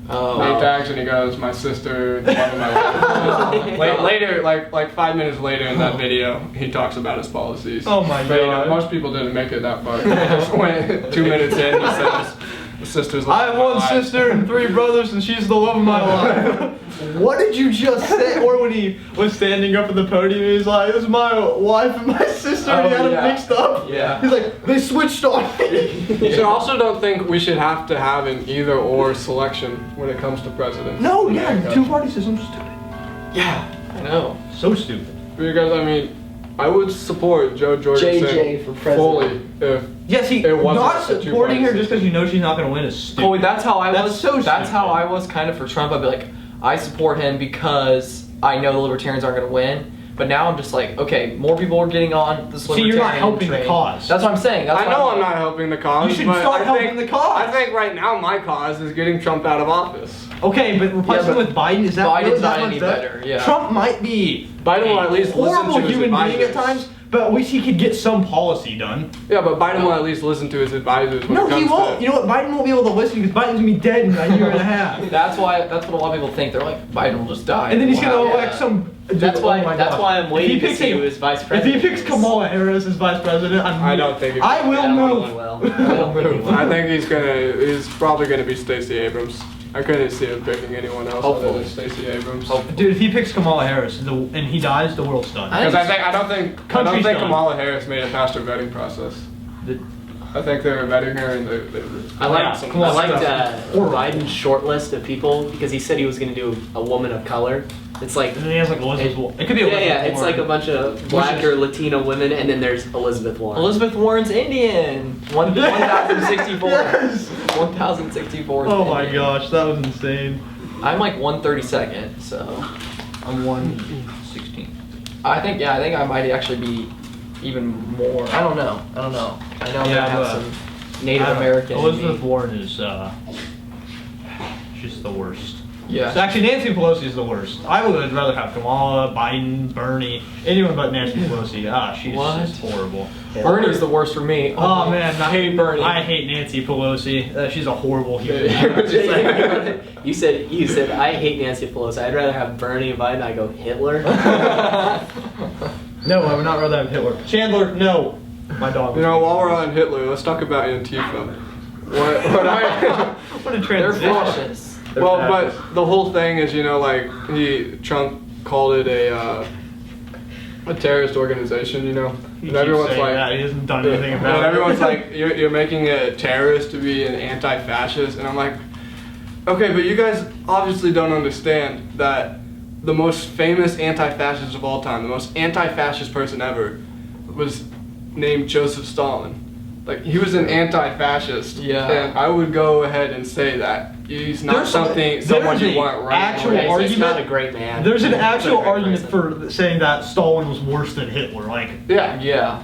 Oh. name tags and he goes, "My sister, the love of my life." Later, like 5 minutes later in that video, he talks about his policies. Oh my But, God. most people didn't make it that far. They just went 2 minutes in. He says, "The sister's." I have one sister and 3 brothers, and she's the love of my life. What did you just say? Or when he was standing up at the podium, he's like, "This is my wife and my sister," and he Oh, had them yeah. mixed up. Yeah. He's like, "They switched on me." So I also don't think we should have to have an either or selection when it comes to presidents. No, in yeah, America. 2-party system's stupid. Yeah, I know. So stupid. Because I mean, I would support Joe Jorgensen JJ for president. fully if Yeah, see, It wasn't not a two-party supporting her just system. because you know she's not going to win is stupid. Colby, that's how I That's was. so That's how stupid. I was kind of for Trump. I'd be like, I support him because I know the Libertarians aren't going to win. But now I'm just like, okay, more people are getting on this See, Libertarian you're not helping the train. cause. That's what I'm saying. That's I why know like- I'm not helping the cause. You should but start I helping think, the cause. I think right now my cause is getting Trump out of office. Okay, but replacing but with Biden, is that Biden's really that not much any better? better, yeah. Trump might be Biden will at least listen horrible to his human being at advisors. times, but at least he could get some policy done. Yeah, but Biden will at least listen to his advisors when No, it comes he won't. to... You know what? Biden won't be able to listen because Biden's gonna be dead in a year and a half. That's what a lot of people think. They're like, Biden will just die. And then he's Wow. gonna elect some. That's dude, why. oh my That's gosh. why I'm If waiting he to picks see a- who his vice If president. he picks is. Kamala Harris as vice president, I don't think he I will I don't think move. he will. I don't think he will. I think he's probably going to be Stacey Abrams. I couldn't see him picking anyone else other than Stacey Abrams. Dude, if he picks Kamala Harris and he dies, the world's done. Because I don't think Country's done. Kamala Harris made it past her vetting process. I think they were vetting her and they I liked, Yeah, come on, Biden's short list of people because he said he was going to do a woman of color. It's like And then he has like Elizabeth Warren. It could be yeah, Elizabeth yeah. It's Warren. like a bunch of black or Latino women, and then there's Elizabeth Warren. Elizabeth Warren's Indian. 1,064. Yes. 1,064. Oh my gosh, that was insane. I'm like 132nd, so I'm 116. I think I might actually be even more. I don't know. I know I'm Yeah, gonna have but- some Native American. in me. Elizabeth Warren is she's the worst. Yeah. So actually, Nancy Pelosi is the worst. I would rather have Kamala, Biden, Bernie, anyone but Nancy Pelosi. She's What? just horrible. Bernie's the worst for me. Oh man, I hate Bernie. I hate Nancy Pelosi. She's a horrible human. You said I hate Nancy Pelosi. I'd rather have Bernie and Biden. I go Hitler. No, I would not rather have Hitler. Chandler, no. My dog. You know, while we're on Hitler, let's talk about Antifa. What what a They're transition. fascists. well, but the whole thing is, you know, like Trump called it a terrorist organization, you know, He and keeps everyone's saying like, that. He hasn't done anything and about it. everyone's like, you're making a terrorist to be an anti-fascist, and I'm like, okay, but you guys obviously don't understand that the most famous anti-fascist of all time, the most anti-fascist person ever, was named Joseph Stalin. Like, he was an anti-fascist. Yeah. And I would go ahead and say that he's not There's someone there's you a want right actual now. He's argument. not a great man. There's an He's not a actual great argument person. for saying that Stalin was worse than Hitler. Like, Yeah. Yeah.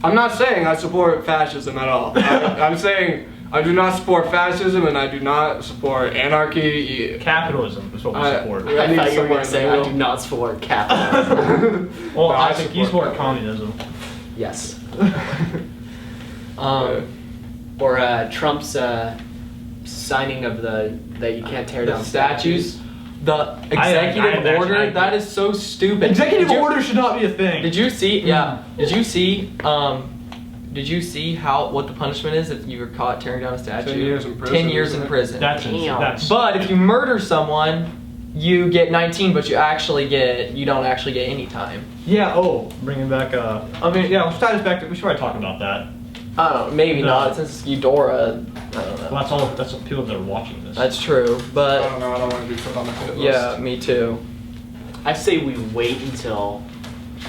I'm not saying I support fascism at all. I'm saying I do not support fascism and I do not support anarchy. capitalism is what we support. I I need thought you were someone going in to say the I middle. do not support capitalism. Well, No, I I think you support support communism. Yes. Uh, Or Trump's signing of that you can't tear The down statues. The I executive actually- order. That is so stupid. Executive Did you- order should not be a thing. Did you see? Yeah. Did you see? Did you see what the punishment is if you were caught tearing down a statue? 10 years in prison, 10 years isn't in it? prison. That's But if you murder someone, you get 19, but you don't actually get any time. yeah. Oh, bringing back. I mean, yeah. Let's tie this back to. We should probably talk about that. I don't know, maybe No. not since it's Eudora. I don't know. Well, that's all. That's what people that are watching this. That's true, I but don't know. I don't want to be put on the hit list. yeah, me too. I say we wait until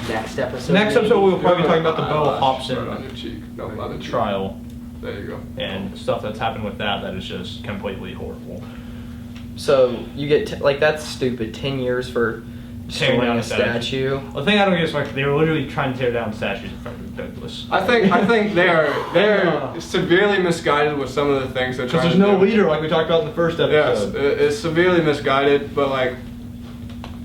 next episode. Next episode, You we'll probably be have talking about the an Bo eyelash right on Hobson your cheek. No, not the cheek. trial There you go. and stuff that's happened with that. That is just completely horrible. So you get that's stupid. 10 years for Tearing destroying down a a statue. statue. The thing I don't get is like they were literally trying to tear down statues in front of Douglas. I think they're severely misguided with some of the things they're Because trying there's to no do. leader like we talked about in the first Yes, episode. it's severely misguided, but like,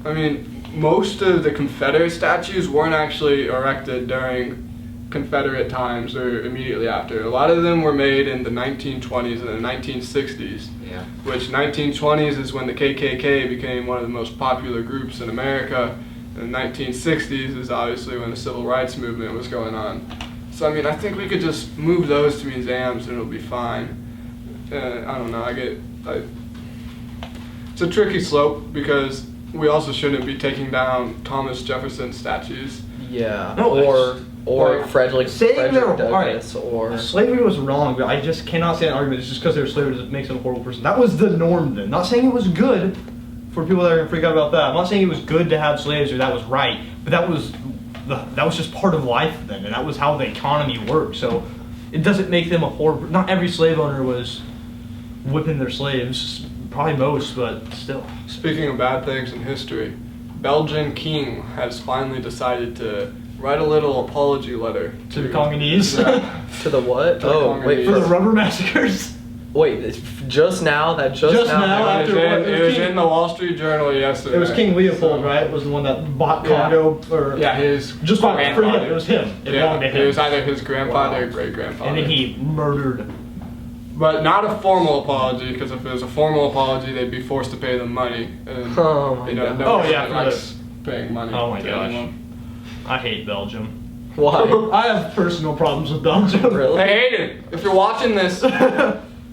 I mean, most of the Confederate statues weren't actually erected during Confederate times or immediately after. A lot of them were made in the 1920s and the 1960s. Yeah. Which 1920s is when the KKK became one of the most popular groups in America. And the 1960s is obviously when the civil rights movement was going on. So I mean, I think we could just move those to museums and it'll be fine. I don't know. It's a tricky slope because we also shouldn't be taking down Thomas Jefferson statues. Yeah. No, or like, Frederick saying they're Douglass or Slavery was wrong, but I just cannot say an argument. It's just because they were slaves that makes them a horrible person. That was the norm then. Not saying it was good for people that are gonna freak out about that. I'm not saying it was good to have slaves or that was right, but that was just part of life then, and that was how the economy worked. So it doesn't make them a horrible. Not every slave owner was whipping their slaves. Probably most, but still. Speaking of bad things in history, Belgian king has finally decided to write a little apology letter To the Congolese. Yeah. to the what? To the Oh, wait For for the rubber massacres. Wait, it's just now? Just now, after what? It was in the Wall Street Journal yesterday. It was King Leopold, right? Was the one that bought Congo, or his just bought it for him. grandfather. It was him. It belonged to him. It was either his grandfather or great grandfather. And then he murdered. But not a formal apology, because if it was a formal apology, they'd be forced to pay them money. And, Oh my God. No Oh, one yeah, for likes paying money. Oh my to gosh. anyone. I hate Belgium. Why? I have personal problems with Belgium. Really? Hey Hayden, if you're watching this,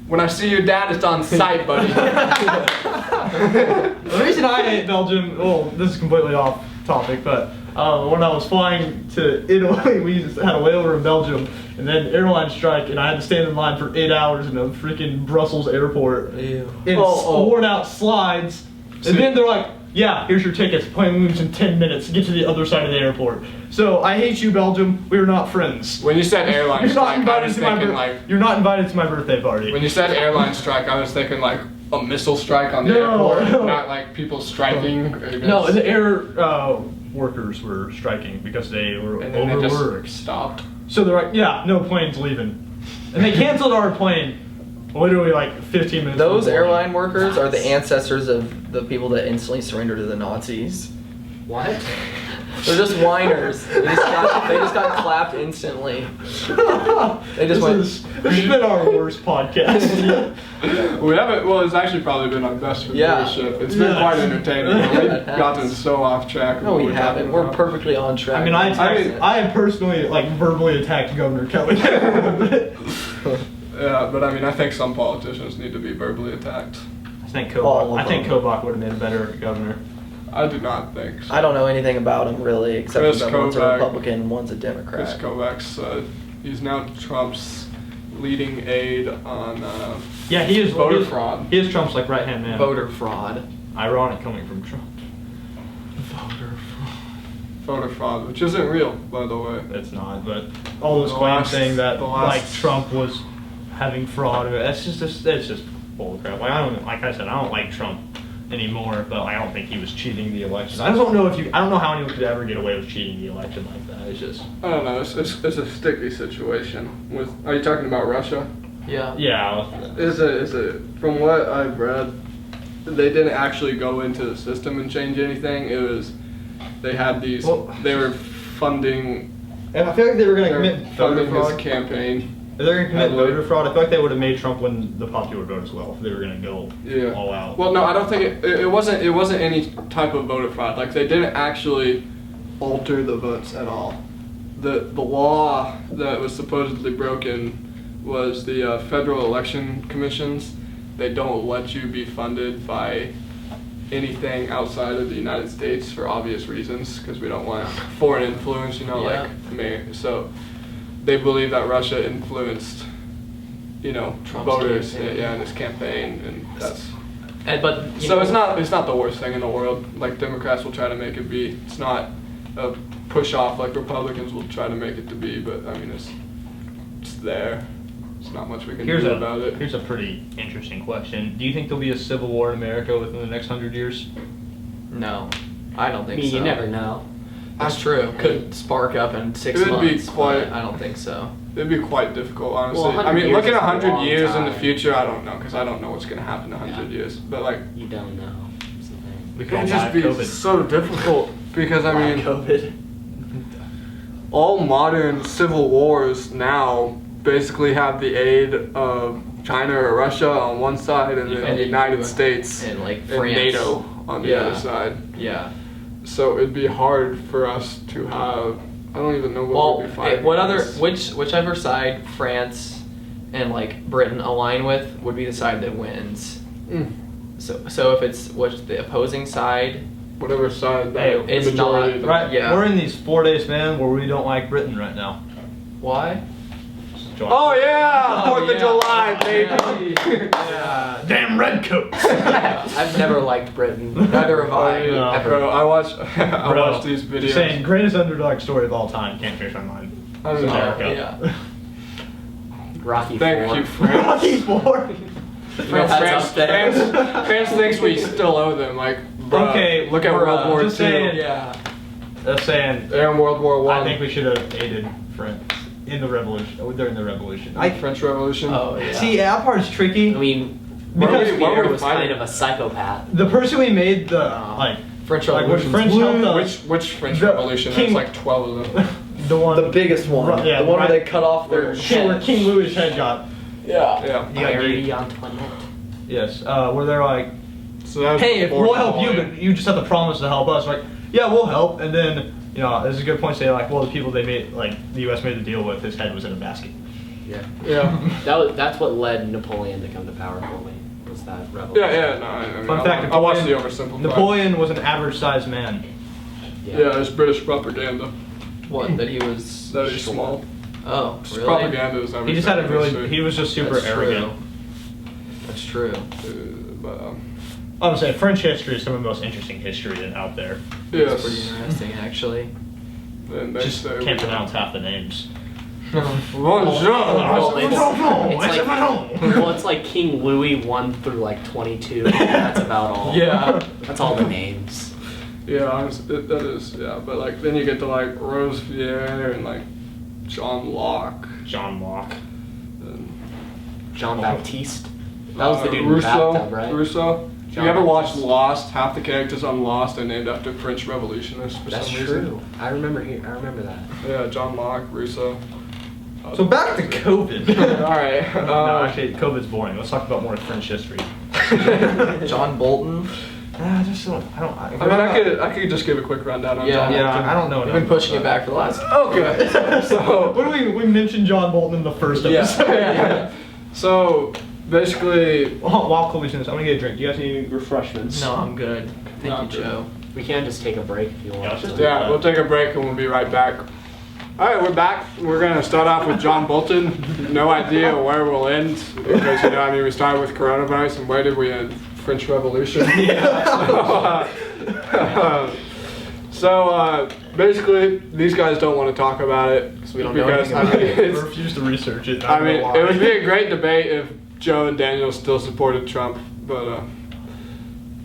when I see your dad, it's on site, buddy. The reason I hate Belgium, well, this is completely off topic, but when I was flying to Italy, we had a layover in Belgium, and then airline strike, and I had to stand in line for 8 hours in a freaking Brussels airport. Ew. In worn out slides, and then they're like, yeah, here's your tickets, plane moves in 10 minutes to get to the other side of the airport. So I hate you, Belgium, we're not friends. When you said airline You're not strike, I invited was to my thinking like, You're not invited to my birthday party. when you said airline strike, I was thinking like a missile strike on the No, airport, no. not like people striking. No, the air workers were striking because they were And then they overworked. just stopped. So they're like, yeah, no plane's leaving. And they canceled our plane literally like 15 minutes Those before. airline workers are the ancestors of the people that instantly surrendered to the Nazis. What? They're just whiners. They just got clapped instantly. They just This has been our worst podcast. We haven't. Well, it's actually probably been our best for Yeah. viewership. It's been quite entertaining. We've It has. gotten so off track. of No, what we we're haven't. talking We're about. perfectly on track. I mean, I have personally like verbally attacked Governor Kelly. Yeah, but I mean, I think some politicians need to be verbally attacked. I think All of Kobach would have made a better governor. I do not think so. I don't know anything about him really, except Chris that one's a Kovac. Republican, one's a Chris Democrat. Kovacs, he's now Trump's leading aide on Yeah, he is voter he is- fraud. He is Trump's like right hand man. Voter fraud. Ironic coming from Trump. Voter fraud, which isn't real, by the way. It's not, but all those The claims last- saying that the last- like Trump was having fraud, that's just bullcrap. Like I said, I don't like Trump anymore, but like, I don't think he was cheating the election. I just don't know I don't know how anyone could ever get away with cheating the election like that. It's just I don't know. It's a sticky situation. Are you talking about Russia? Yeah. yeah. Is it from what I've read, they didn't actually go into the system and change anything. It was they had these. Well- They were funding. And I feel like they were They going to were commit voter funding his fraud. campaign. If they're going to commit Heavily. voter fraud, I feel like they would have made Trump win the popular vote as well. If they were going to go Yeah. all out. Well, no, I don't think it wasn't. It wasn't any type of voter fraud. Like they didn't actually alter the votes at all. The law that was supposedly broken was the federal election commissions. They don't let you be funded by anything outside of the United States for obvious reasons, because we don't want foreign influence. Yeah. Like so they believe that Russia influenced, Trump's voters, campaign. in his campaign, and that's. But So it's not the worst thing in the world. Like Democrats will try to make it be. It's not a push off like Republicans will try to make it to be. But I mean, it's there. There's not much we can do about it. Here's a pretty interesting question. Do you think there'll be a civil war in America within the next 100 years? No, I don't I think mean, so. you never know. That's true. Could spark up in 6 It would be months. quite- but I don't think so. It'd be quite difficult, honestly. Well, 100 I mean, years looking is a 100 long years in the time. future, I don't know, because I don't know what's gonna happen in 100 years. But like, You don't know. That's the thing. We could all it'd die just of be COVID. so difficult because I mean, COVID. all modern civil wars now basically have the aid of China or Russia on one side and then And the United you- States and like and France. NATO on the Yeah. other side. Yeah. So it'd be hard for us to have. I don't even know what Well, we'd be fighting. what other against. whichever side France and like Britain align with would be the side that wins. Mm, So if it's what's the opposing side, whatever side. Hey, the it's majority- not- Right. Yeah. We're in these 4 days, man, where we don't like Britain right now. why? Oh yeah, Oh, 4th of yeah. July, baby. Yeah. Damn redcoats. I've never liked Britain. Neither have I. No. Ever. Bro, I watch Bro, these videos. Just saying, greatest underdog story of all time. Can't change my mind. I don't know. America. Yeah. Rocky Thank Four. you, France. Rocky Four. France up there. France thinks we still owe them. Like, bruh, Okay, look at bruh, World War II. just saying. Yeah. That's saying. And World War I One. think we should have aided France. in the revolution, during the revolution. French Revolution. Oh yeah. See, that part is tricky. I mean, Where were we- where were Robespierre we was fighting? kind of a psychopath. The person we made the French like when Revolution's French helped us, Which French The Revolution? King- There's like 12 of them. the one, The biggest one. Right, yeah, the one right. where they cut off their where head. King Louis' head got. Yeah. Yeah. Marie Antoinette. Yes, where they're like, So that was hey, before we'll help you, Napoleon. but you just have to promise to help us. Like, yeah, we'll help, and then there's a good point to say like, well, the people they made, like the U.S. made the deal with, his head was in a basket. Yeah. Yeah. That's what led Napoleon to come to power, probably. Was that revolution? Yeah. No, I mean, Fun fact: I watched the Napoleon, oversimplified. Napoleon was an average-sized man. Yeah, it's British propaganda. What? That he was. That he's small. Oh, It's really? propaganda is He just had a everything. he was just super That's arrogant. True. That's true. But I'm saying French history is some of the most interesting history out there. It's pretty yes. interesting, actually. Then they Just say can't pronounce half the names. Bonjour. Well, Well, it's like King Louis 1 through like 22. That's about all. Yeah. That's all the names. Yeah, that is, yeah. But like then you get to like Robespierre and like John Locke. John Locke. And, Jean Baptiste. That was the dude in the Rousseau. bathtub, right? Rousseau. John You ever watched Baptiste. Lost? Half the characters on Lost are named after French revolutionists for That's some true. reason. I remember that. Yeah, John Locke, Rousseau. So back to COVID. All right. No, actually, COVID's boring. Let's talk about more French history. John Bolton. I just don't. I mean, I could just give a quick rundown on Yeah. John Yeah, Bolton. I don't know. We've been pushing it back for the last. Okay. So What do we mentioned John Bolton in the first yeah. episode? yeah. So basically, While Colby's in this, I'm gonna get a drink. Do you guys need any refreshments? No, I'm good. Thank No, you, I'm good. Joe. We can just take a break if you want. Yeah, let's just yeah, we'll take a break and we'll be right back. All right, we're back. We're gonna start off with John Bolton. No idea where we'll end because we started with coronavirus and where did we end? French Revolution. So basically, these guys don't want to talk about it So we don't know because anything about it. I refuse to research it. I mean, it would be a great debate if Joe and Daniel still supported Trump, but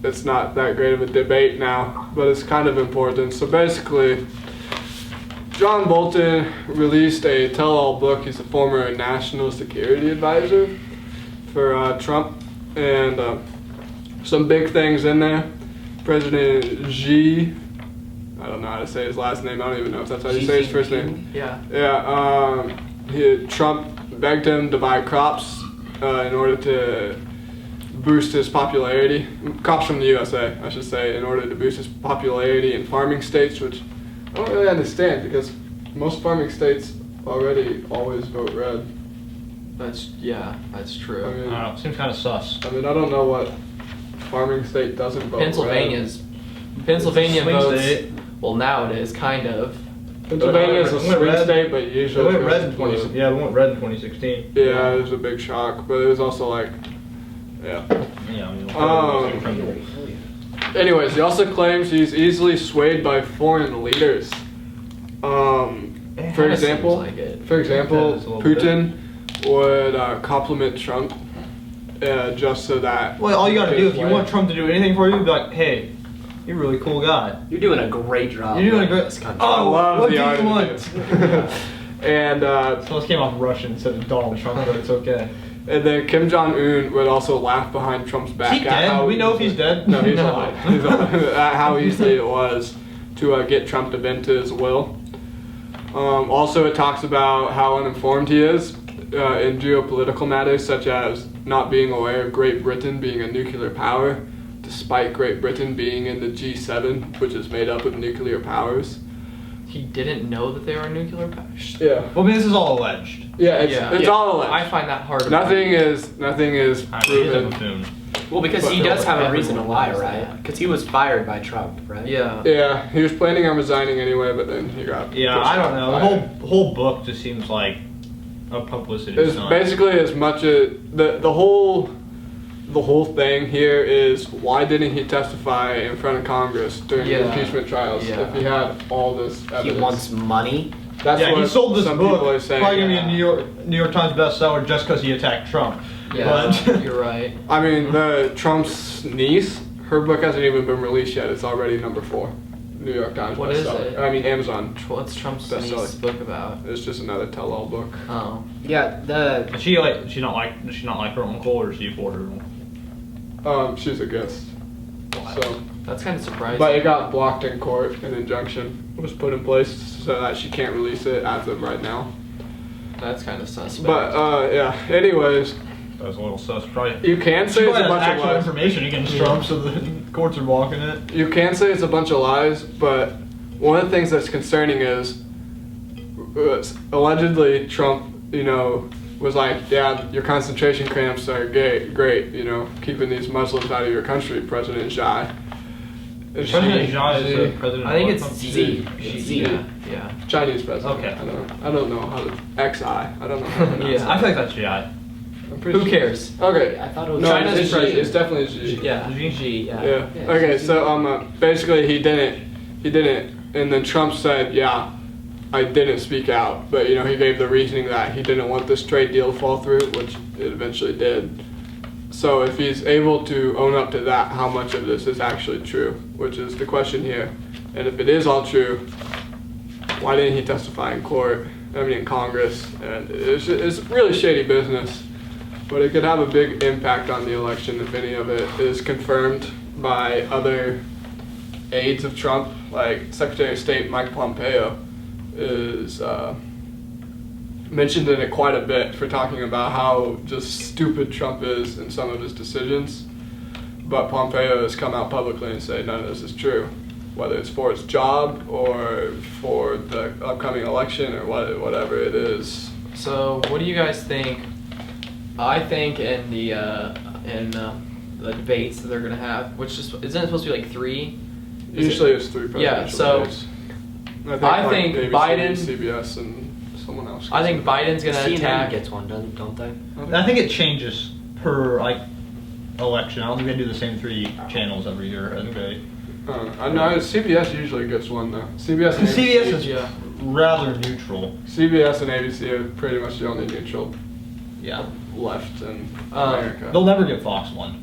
it's not that great of a debate now. But it's kind of important. So basically, John Bolton released a tell-all book. He's a former national security advisor for Trump, and some big things in there. President Xi, I don't know how to say his last name. I don't even know if that's how you say his first name. Yeah. Yeah, Trump begged him to buy crops in order to boost his popularity. Crops from the USA, I should say, in order to boost his popularity in farming states, which I don't really understand because most farming states already always vote red. That's true. I mean, I don't know. Seems kind of sus. I don't know what farming state doesn't vote Pennsylvania Swing votes. state. Well, now it is kind of. red. Pennsylvania is a It went swing red. state, but It usually went goes red in blue. 20. Yeah, it went red in 2016. Yeah, it was a big shock, but it was also like, yeah. Yeah. I mean, Anyways, he also claims he's easily swayed by foreign leaders. For kinda example, seems like it. for example, Does a little Putin would compliment Trump just so that. well, all you gotta do if you his want way- Trump to do anything for you, be like, hey, you're a really cool guy. You're doing a great job. You're doing a in great. this country. I Oh, love what the do art you of want? it. And So this came off Russian instead of Donald Trump, but it's okay. and then Kim Jong Un would also laugh behind Trump's back. Is he at dead? how Do we know if easy- he's dead? No, he's No. alive. He's alive. At how easy it was to get Trump to bend to his will. Also, it talks about how uninformed he is in geopolitical matters, such as not being aware of Great Britain being a nuclear power, despite Great Britain being in the G7, which is made up of nuclear powers. He didn't know that they were nuclear power. Yeah. Well, I mean, this is all alleged. Yeah, it's all alleged. I find that hard. to Nothing believe. is He's a proven. buffoon. Well, because he But does have a everyone reason to lie, knows right? that. Because he was fired by Trump, right? Yeah. Yeah, he was planning on resigning anyway, but then he got. Yeah, pushed I don't out. know. The whole book just seems like a publicity It's stunt. basically as much as the whole thing here is why didn't he testify in front of Congress during the Yeah. impeachment trials Yeah. if he had all this He evidence? wants money. That's yeah, what he sold this some book. people are saying. Probably gonna be a New York Times bestseller just because he attacked Trump. Yeah. But You're right. I mean, the Trump's niece, her book hasn't even been released yet. It's already number 4. New York Times What is bestseller. it? I mean, Amazon. What's Trump's Bestseller. niece book about? It's just another tell-all book. Oh. Yeah, Does she not like her uncle, or is she for her uncle? She's a guest. So, That's kind of surprising. but it got blocked in court. An injunction was put in place so that she can't release it as of right now. That's kind of suspect. But yeah. Anyways, That was a little sus. Probably. you can say She it's a probably has bunch of actual lies. information against Trump, so the courts are blocking it. You can say it's a bunch of lies, but one of the things that's concerning is allegedly Trump, was like, yeah, your concentration camps are great, keeping these Muslims out of your country, President Xi. President Xi is the president. I think of it's what Z. country? Z. Yeah. Chinese president. Okay. I don't know how to XI. I don't know how to pronounce Yeah. I feel like that's Xi. I'm pretty Who sure. cares? Okay. I thought it was No, China's it's Xi. president. It's definitely Xi. Yeah. Xi. G. Yeah. Yeah. Yeah, Okay. Xi. So basically he didn't, and then Trump said, yeah, I didn't speak out, but he gave the reasoning that he didn't want this trade deal to fall through, which it eventually did. So if he's able to own up to that, how much of this is actually true, which is the question here. And if it is all true, why didn't he testify in court? In Congress? And it's really shady business. But it could have a big impact on the election if any of it is confirmed by other aides of Trump, like Secretary of State Mike Pompeo is mentioned in it quite a bit for talking about how just stupid Trump is in some of his decisions. But Pompeo has come out publicly and said none of this is true, whether it's for his job or for the upcoming election or whatever it is. So, what do you guys think? I think in the debates that they're gonna have, which isn't it supposed to be like 3? Usually it's 3 presidential Yeah, so debates. I think ABC, Biden- CBS, and someone else. I think Biden's gonna CNN attack. gets one, don't they? I think it changes per election. I don't think they do the same 3 channels every year. I think they. I know CBS usually gets one though. CBS and CBS ABC, is Yeah. rather neutral. CBS and ABC are pretty much the only neutral Yeah. left in Um, America. They'll never get Fox one.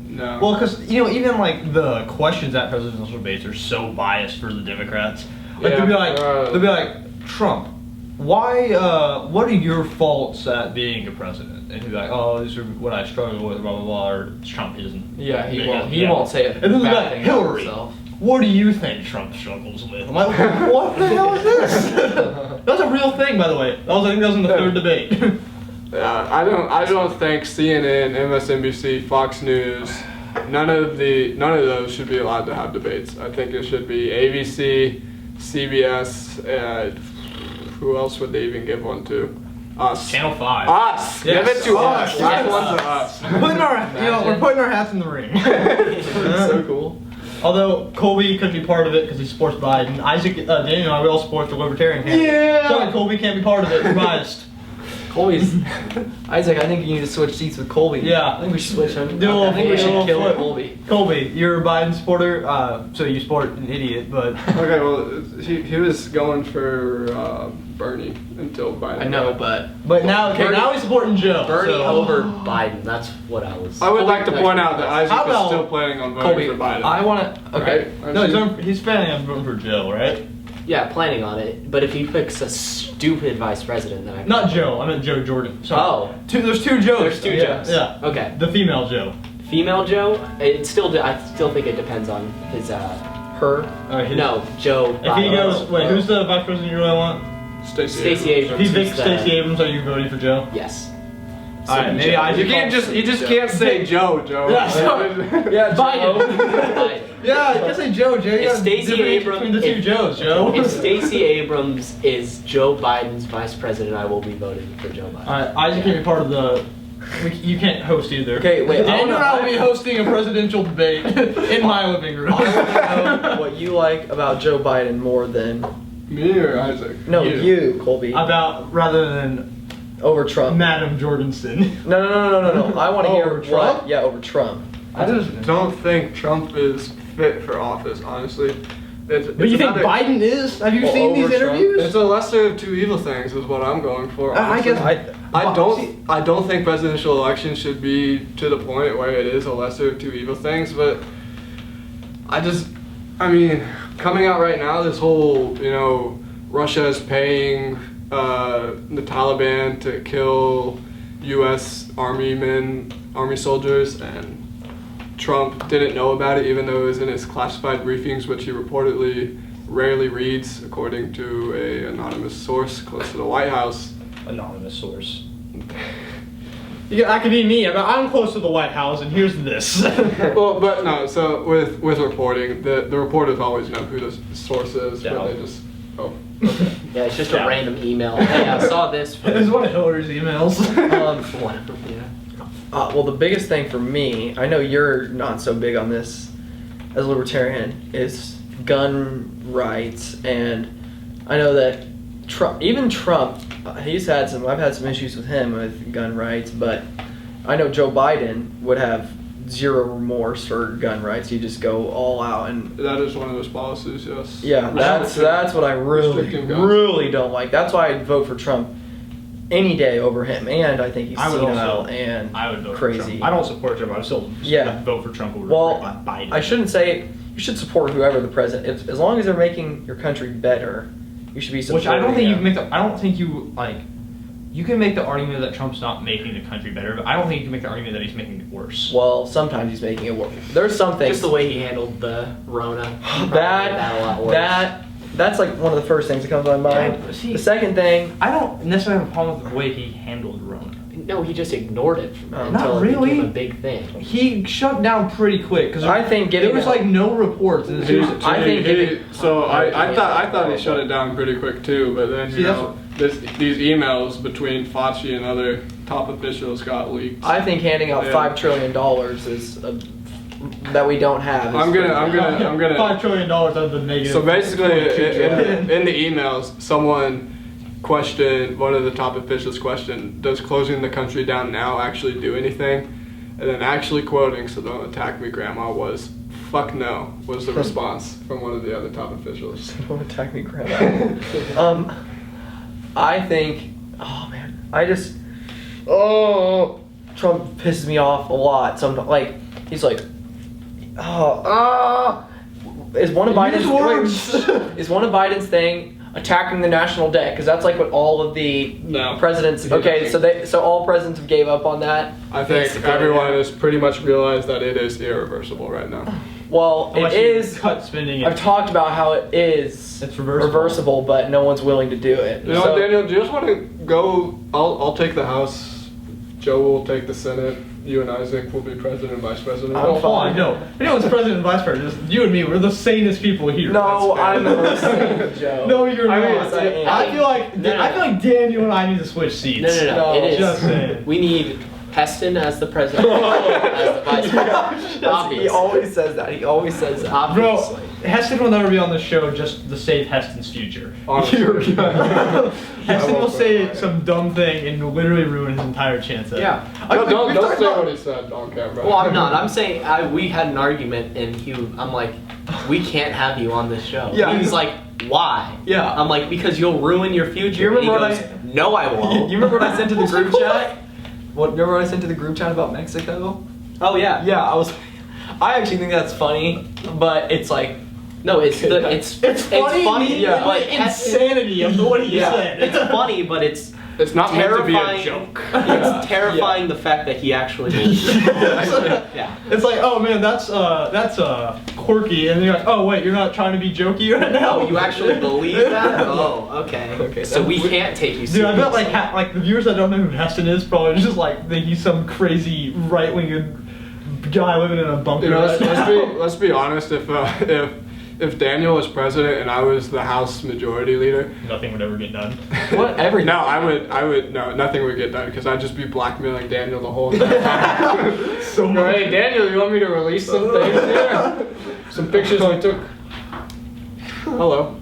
No. Well, because even the questions at presidential debates are so biased for the Democrats. Yeah, They'll be like, Trump, why? What are your faults at being a president? And he'll be like, oh, these are what I struggle with, blah blah blah. Or Trump isn't. Yeah, he won't. He won't say a And then they'll be bad like, thing about Hillary, himself. what do you think Trump struggles with? I'm like, what the hell is this? That's a real thing, by the way. I think that was in the 3rd debate. Yeah, I don't think CNN, MSNBC, Fox News, none of those should be allowed to have debates. I think it should be ABC, CBS, who else would they even give one to? Us. Channel 5. Us. Yes. Give it to us. Us. Give Yes. one to us. We're putting our hats in the ring. So cool. Although Colby couldn't be part of it because he supports Biden. Isaac, Daniel, and I we all support the Libertarian candidate. Yeah. Sorry, Colby can't be part of it. You're biased. Colby's. Isaac, I think you need to switch seats with Colby. Yeah. I think we should switch him. Do a I think we little should kill flip. Colby. Colby, you're a Biden supporter, so you support an idiot, but Okay, well, he was going for Bernie until Biden. I know, died. but now he's supporting Joe. Bernie so. over Biden. That's what I was. I would like to point out that Isaac How is about still planning on voting Colby, for Biden. I want to. Okay. Right? No, he's planning on voting for Joe, right? Yeah, planning on it. But if he picks a stupid vice president, then I Not Joe. I meant Joe Jordan. Sorry. Oh. There's 2 Joes. There's 2 Yeah, Joes. Yeah. Okay. The female Joe. Female Joe. I still think it depends on his Her. No, Joe. If he goes, wait, who's the vice president you really want? Abrams. Stacey Abrams. If he picks Who's the- Stacey Abrams, are you voting for Joe? Yes. All right, maybe I. You just can't say Joe. Yeah, sorry. Yeah, Biden. Biden. Yeah, you can say Joe. Joe, you If got Stacey difference Abrams, between the 2 Joes, Joe. If Stacey Abrams is Joe Biden's vice president, I will be voting for Joe Biden. All right, Isaac can't be part of the. You can't host either. Okay, wait, I Daniel and I will wanna- be hosting a presidential debate in my living room. I want to know what you like about Joe Biden more than. Me or Isaac? You, Colby. About rather than Over Trump. Madam Jordanson. No. I want to hear Over Trump? what. Yeah, over Trump. I just don't think Trump is fit for office, honestly. But you think Biden is? Have you Well, seen these over Trump? interviews? It's a lesser of 2 evil things, is what I'm going for. I honestly. guess I don't think presidential elections should be to the point where it is a lesser of 2 evil things, but coming out right now, this whole, Russia is paying the Taliban to kill U.S. Army soldiers, and Trump didn't know about it, even though it was in his classified briefings, which he reportedly rarely reads, according to a anonymous source close to the White House. Anonymous source. Yeah, that could be me. I'm close to the White House, and here's this. Well, but no. So with reporting, the reporters always know who the source is, Yeah. but they just okay. Yeah, it's just a random email. Hey, I saw this. This is one of Hillary's emails. Whatever. Yeah. Well, the biggest thing for me, I know you're not so big on this as a libertarian, is gun rights, and I know that Trump, I've had some issues with him with gun rights, but I know Joe Biden would have zero remorse for gun rights. You just go all out, and That is one of those policies, yes. yeah, that's what I Restricting guns. really don't like. That's why I'd vote for Trump any day over him, and I think he's I would senile also- and I would vote crazy. for Trump. I don't support Trump. I would still vote for Trump over Well, Biden. I shouldn't say you should support whoever the president is. As long as they're making your country better, you should be supporting. Which I don't think you them. can make. I don't think you like. You can make the argument that Trump's not making the country better, but I don't think you can make the argument that he's making it worse. Well, sometimes he's making it worse. There's some things Just the way he handled the Rona. He probably did that a lot worse. That's like one of the first things that comes to my mind. Yeah, see- The second thing, I don't necessarily have a problem with the way he handled Rona. No, he just ignored it Not until it really. became a big thing. He shut down pretty quick because I think there getting was like no reports. And I think I thought he shut it down pretty quick too, but then See, these emails between Fauci and other top officials got leaked. I think handing out Yeah. $5 trillion is that we don't have. I'm gonna. $5 trillion out of the negative. So basically, 42 trillion. in the emails, someone questioned, one of the top officials questioned, does closing the country down now actually do anything? And then actually quoting, so don't attack me, Grandma, was, fuck no, was the response from one of the other top officials. Don't attack me, Grandma. I think, oh man, Trump pisses me off a lot. He's like, is one of Biden's thing attacking the national debt? Because that's like what all of the presidents. Okay, so all presidents have gave up on that. I think everyone has pretty much realized that it is irreversible right now. Well, Unless it you is. cut spending. I've talked about how it is. It's reversible. But no one's willing to do it. You know what, Daniel, do you just want to go, I'll take the House, Joe will take the Senate, you and Isaac will be president and vice president. I'm Hold on, no. You know, it's president and vice president. Just you and me, we're the sanest people here. No, That's I'm the most sane, Joe. No, you're I mean, not. I am. I feel like Daniel and I need to switch seats. No, it is. Just saying. We need Heston as the president, as the vice president. He Obviously. always says that. He always says that. Obviously. Bro, Heston will never be on the show just to save Heston's future. Honestly. Heston will say some dumb thing and literally ruin his entire chance at it. Yeah. Don't say what he said on camera. Well, I'm not. I'm saying we had an argument, and I'm like, we can't have you on this show. Yeah. He was like, why? Yeah. I'm like, because you'll ruin your future. You remember and he what goes, no, I won't. You remember what I sent to the group chat? Remember what I sent to the group chat about Mexico? Oh yeah. Yeah, I actually think that's funny, but it's like, No, it's funny. yeah, but insanity of what he said. It's funny, but it's not meant to be a terrifying. joke. It's terrifying the fact that he actually did. Yeah. It's like, oh man, that's quirky, and you're like, oh wait, you're not trying to be jokey right now. Oh, you actually believe that? Oh, okay. Okay, So we can't take you seriously. Dude, I bet like the viewers that don't know who Heston is probably just like think he's some crazy right-winged guy living in a bunker. You know, right now. let's be honest. If Daniel was president and I was the House Majority Leader, Nothing would ever get done. what everything. no, I would no, nothing would get done because I'd just be blackmailing Daniel the whole time. So No, hey Daniel, you want me to release some things here? Some pictures we took. Hello.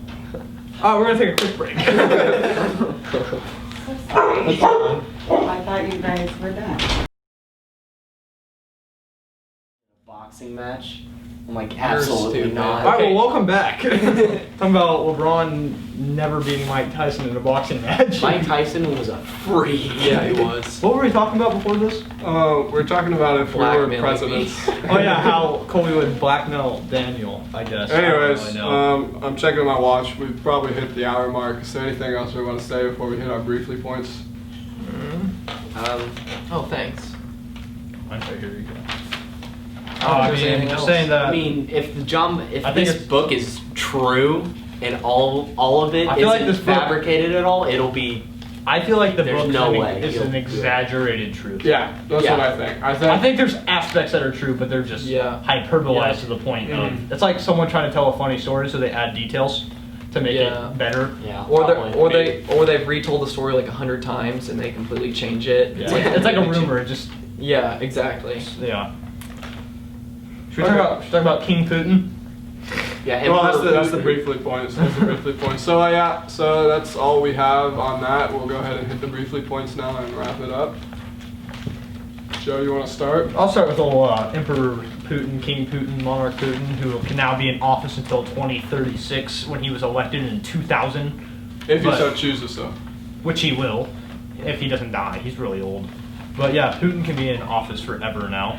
Oh, we're gonna take a quick break. I thought you guys were done. Boxing match. I'm like, absolutely stupid. not. All right, Okay. well, welcome back. Talking about LeBron never beating Mike Tyson in a boxing match. Mike Tyson was a freak. Yeah, he was. What were we talking about before this? We're talking about if we were Blackmailing presidents. me. Oh yeah, how Colby would blackmail Daniel, I guess. I don't Anyways, really know. I'm checking my watch. We've probably hit the hour mark. Is there anything else we want to say before we hit our briefly points? Oh, thanks. I'm sorry, here you go. I don't think there's anything just else. saying that. I mean, if I think this it's- book is true and all of it I feel like isn't this book- fabricated at all, it'll be. I feel like the There's book no way is he'll an do it. exaggerated truth. Yeah, that's Yeah. what I think. I think there's aspects that are true, but they're just Yeah. hyperbolized Yeah. to the point Mhm. of it's like someone trying to tell a funny story, so they add details to make Yeah. it better. Yeah. Or they've retold the story like 100 times and they completely change it. Yeah. It's like a rumor. It just Yeah, exactly. yeah. Should we talk about King Putin? Yeah. Well, that's Emperor the Putin. briefly points. That's the briefly points. So yeah, so that's all we have on that. We'll go ahead and hit the briefly points now and wrap it up. Joe, you want to start? I'll start with old Emperor Putin, King Putin, Monarch Putin, who can now be in office until 2036 when he was elected in 2000, If you But- so chooses, so. which he will if he doesn't die. He's really old. But yeah, Putin can be in office forever now.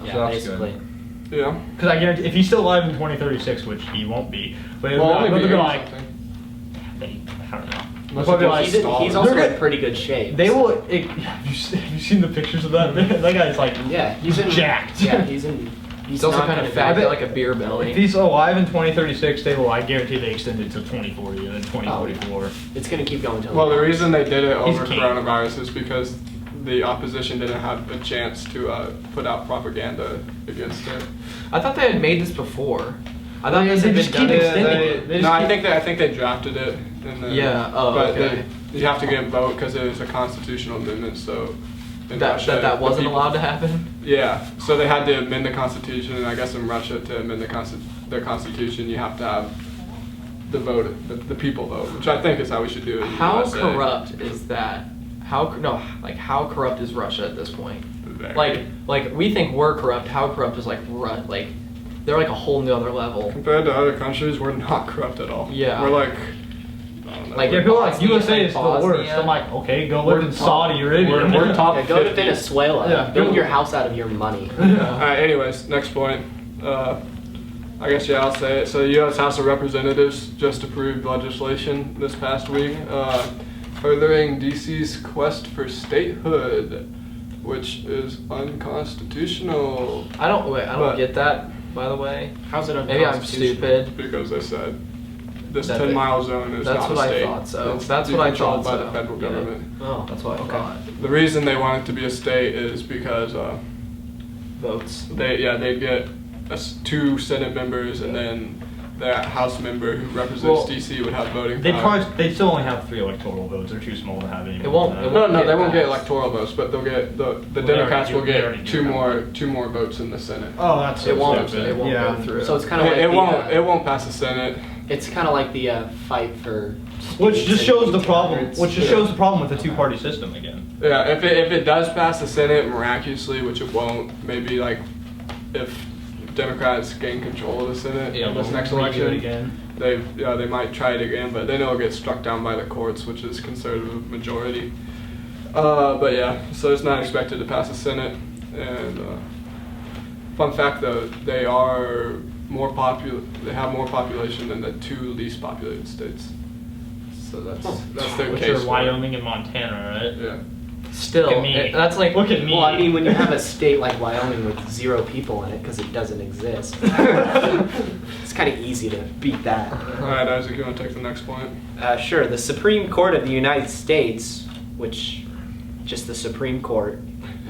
Yeah, So that's basically. Yeah. Because I guarantee if he's still alive in 2036, which he won't be, but it'll Well, be maybe like, something. I don't know. Unless They'll be it like, goes He's, stall. he's also They're in good. pretty good shape. they so- will. Have you seen the pictures of that? That guy's like Yeah, he's in, jacked. Yeah, he's in. He's also not kind gonna of be- fat, I bet- like a beer belly. If he's alive in 2036, they will. I guarantee they extend it to 2040 and then 2044. It's gonna keep going till. Well, the reason they did it He's over king. coronavirus is because the opposition didn't have a chance to put out propaganda against it. I thought they had made this before. I thought They this had just been keep done. extending it. They just No, I keep- think they drafted it. And then, Yeah, oh, but okay. you have to get a vote because it was a constitutional amendment. So in Russia, That the wasn't people- allowed to happen. Yeah, so they had to amend the constitution, and I guess in Russia to amend their constitution, you have to have the vote, the people vote, which I think is how we should do it. in the How USA. corrupt is that? How corrupt is Russia at this point? Very. Like we think we're corrupt. How corrupt is like they're like a whole new other level. Compared to other countries, we're not corrupt at all. Yeah. We're like, I don't know, Like, Yeah, we're- people are like Bosnia, USA is the Bosnia. worst. I'm like, okay, go live We're in top- Saudi Arabia. we're top Yeah, go to 50. Venezuela. Yeah. Build your house out of your money. Alright, anyways, next point. I guess, yeah, I'll say it. So the U.S. House of Representatives just approved legislation this past week furthering D.C.'s quest for statehood, which is unconstitutional I don't But- get that. By the way, How's it maybe I'm unconstitutional? stupid. because they said this That 10-mile zone is that's not what a I state. thought so. It's That's what I controlled thought by the so. federal Yeah. government. Oh, That's what I okay. thought. The reason they want it to be a state is because Votes. they get 2 Senate members and then that House member who represents Well, D.C. would have voting They power. they still only have 3 electoral votes. They're too small to have any. It won't- more it than won't- that. No, they won't get passed. electoral votes, but they'll get the they Democrats already will do- they get already do two more votes in the Senate. Oh, that's so It won't. stupid. It won't yeah. go through. So it's kind of like It won't pass the Senate. It's kind of like the fight for. Which states just and shows the problem. hundreds. Which just shows the problem with the 2-party system again. Yeah, if it does pass the Senate miraculously, which it won't, maybe like if Democrats gain control of the Senate in this next we'll redo election, it again. they might try it again, but then it'll get struck down by the courts, which is conservative majority. But yeah, so it's not expected to pass the Senate. And fun fact though, they are more They have more population than the 2 least populated states. So that's their Which case. are for it. Wyoming and Montana, right? Yeah. Still, Look at me. that's like Look at me. Well, I mean, when you have a state like Wyoming with 0 people in it because it doesn't exist, it's kind of easy to beat that. All right, Isaac, you want to take the next point? Sure. The Supreme Court of the United States, which just the Supreme Court,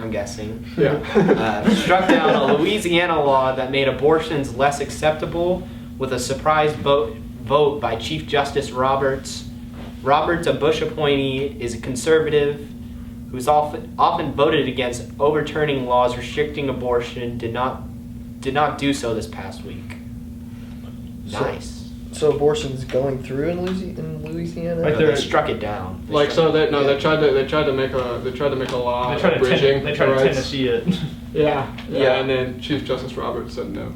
I'm guessing, Yeah. struck down a Louisiana law that made abortions less acceptable with a surprise vote by Chief Justice Roberts. Roberts, a Bush appointee, is a conservative who's often voted against overturning laws restricting abortion, did not do so this past week. Nice. So abortion's going through in Louisiana? Right No, there. they struck it down. Like so, they tried to make a law They try to bridging They try to rights. Tennessee it. Yeah, Yeah. and then Chief Justice Roberts said no.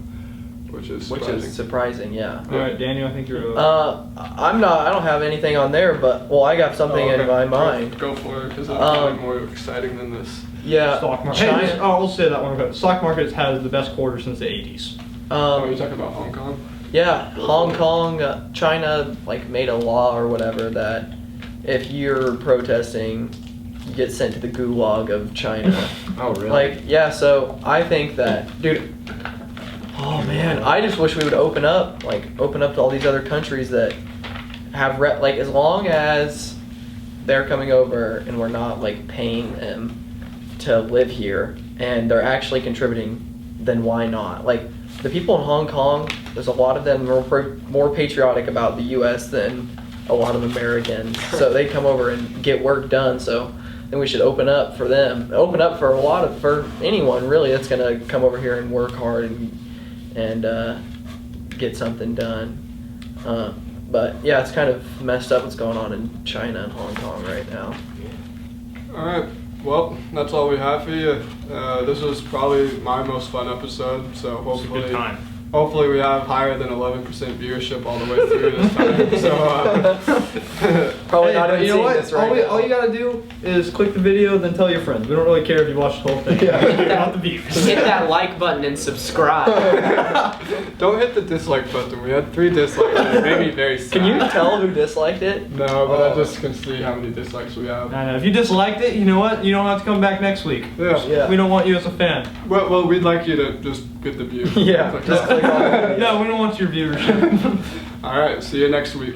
which is which surprising. is surprising. Yeah. All right, Daniel, I think you're. I'm not. I don't have anything on there, but well, I got something in my mind. Go for it, because it's probably more exciting than this. Yeah. Stock market. China. Hey, I'll say that one. The stock market has the best quarter since the 80s. You're talking about Hong Kong? Yeah, Hong Kong, China, like made a law or whatever that if you're protesting, you get sent to the gulag of China. Oh, really? Like, yeah. So I think that, dude. Oh man, I just wish we would open up to all these other countries that have like as long as they're coming over and we're not like paying them to live here and they're actually contributing, then why not? Like the people in Hong Kong, there's a lot of them more patriotic about the U.S. than a lot of Americans. So they come over and get work done. So then we should open up for them. Open up for anyone really that's gonna come over here and work hard and get something done. But yeah, it's kind of messed up what's going on in China and Hong Kong right now. All right. Well, that's all we have for you. This was probably my most fun episode, so hopefully, Good time. hopefully we have higher than 11% viewership all the way through this time. So Probably Hey, not but even you know seeing what? this right now. All you gotta do is click the video, then tell your friends. We don't really care if you watched the whole thing. We want the views. Hit that like button and subscribe. don't hit the dislike button. We had 3 dislikes. And it made me very sad. Can you tell who disliked it? No, but I just can see how many dislikes we have. I know. If you disliked it, you know what? You don't have to come back next week. Yeah. Yeah. We don't want you as a fan. Well, we'd like you to just get the view. Yeah, just click on the video. No, we don't want your viewership. All right. See you next week.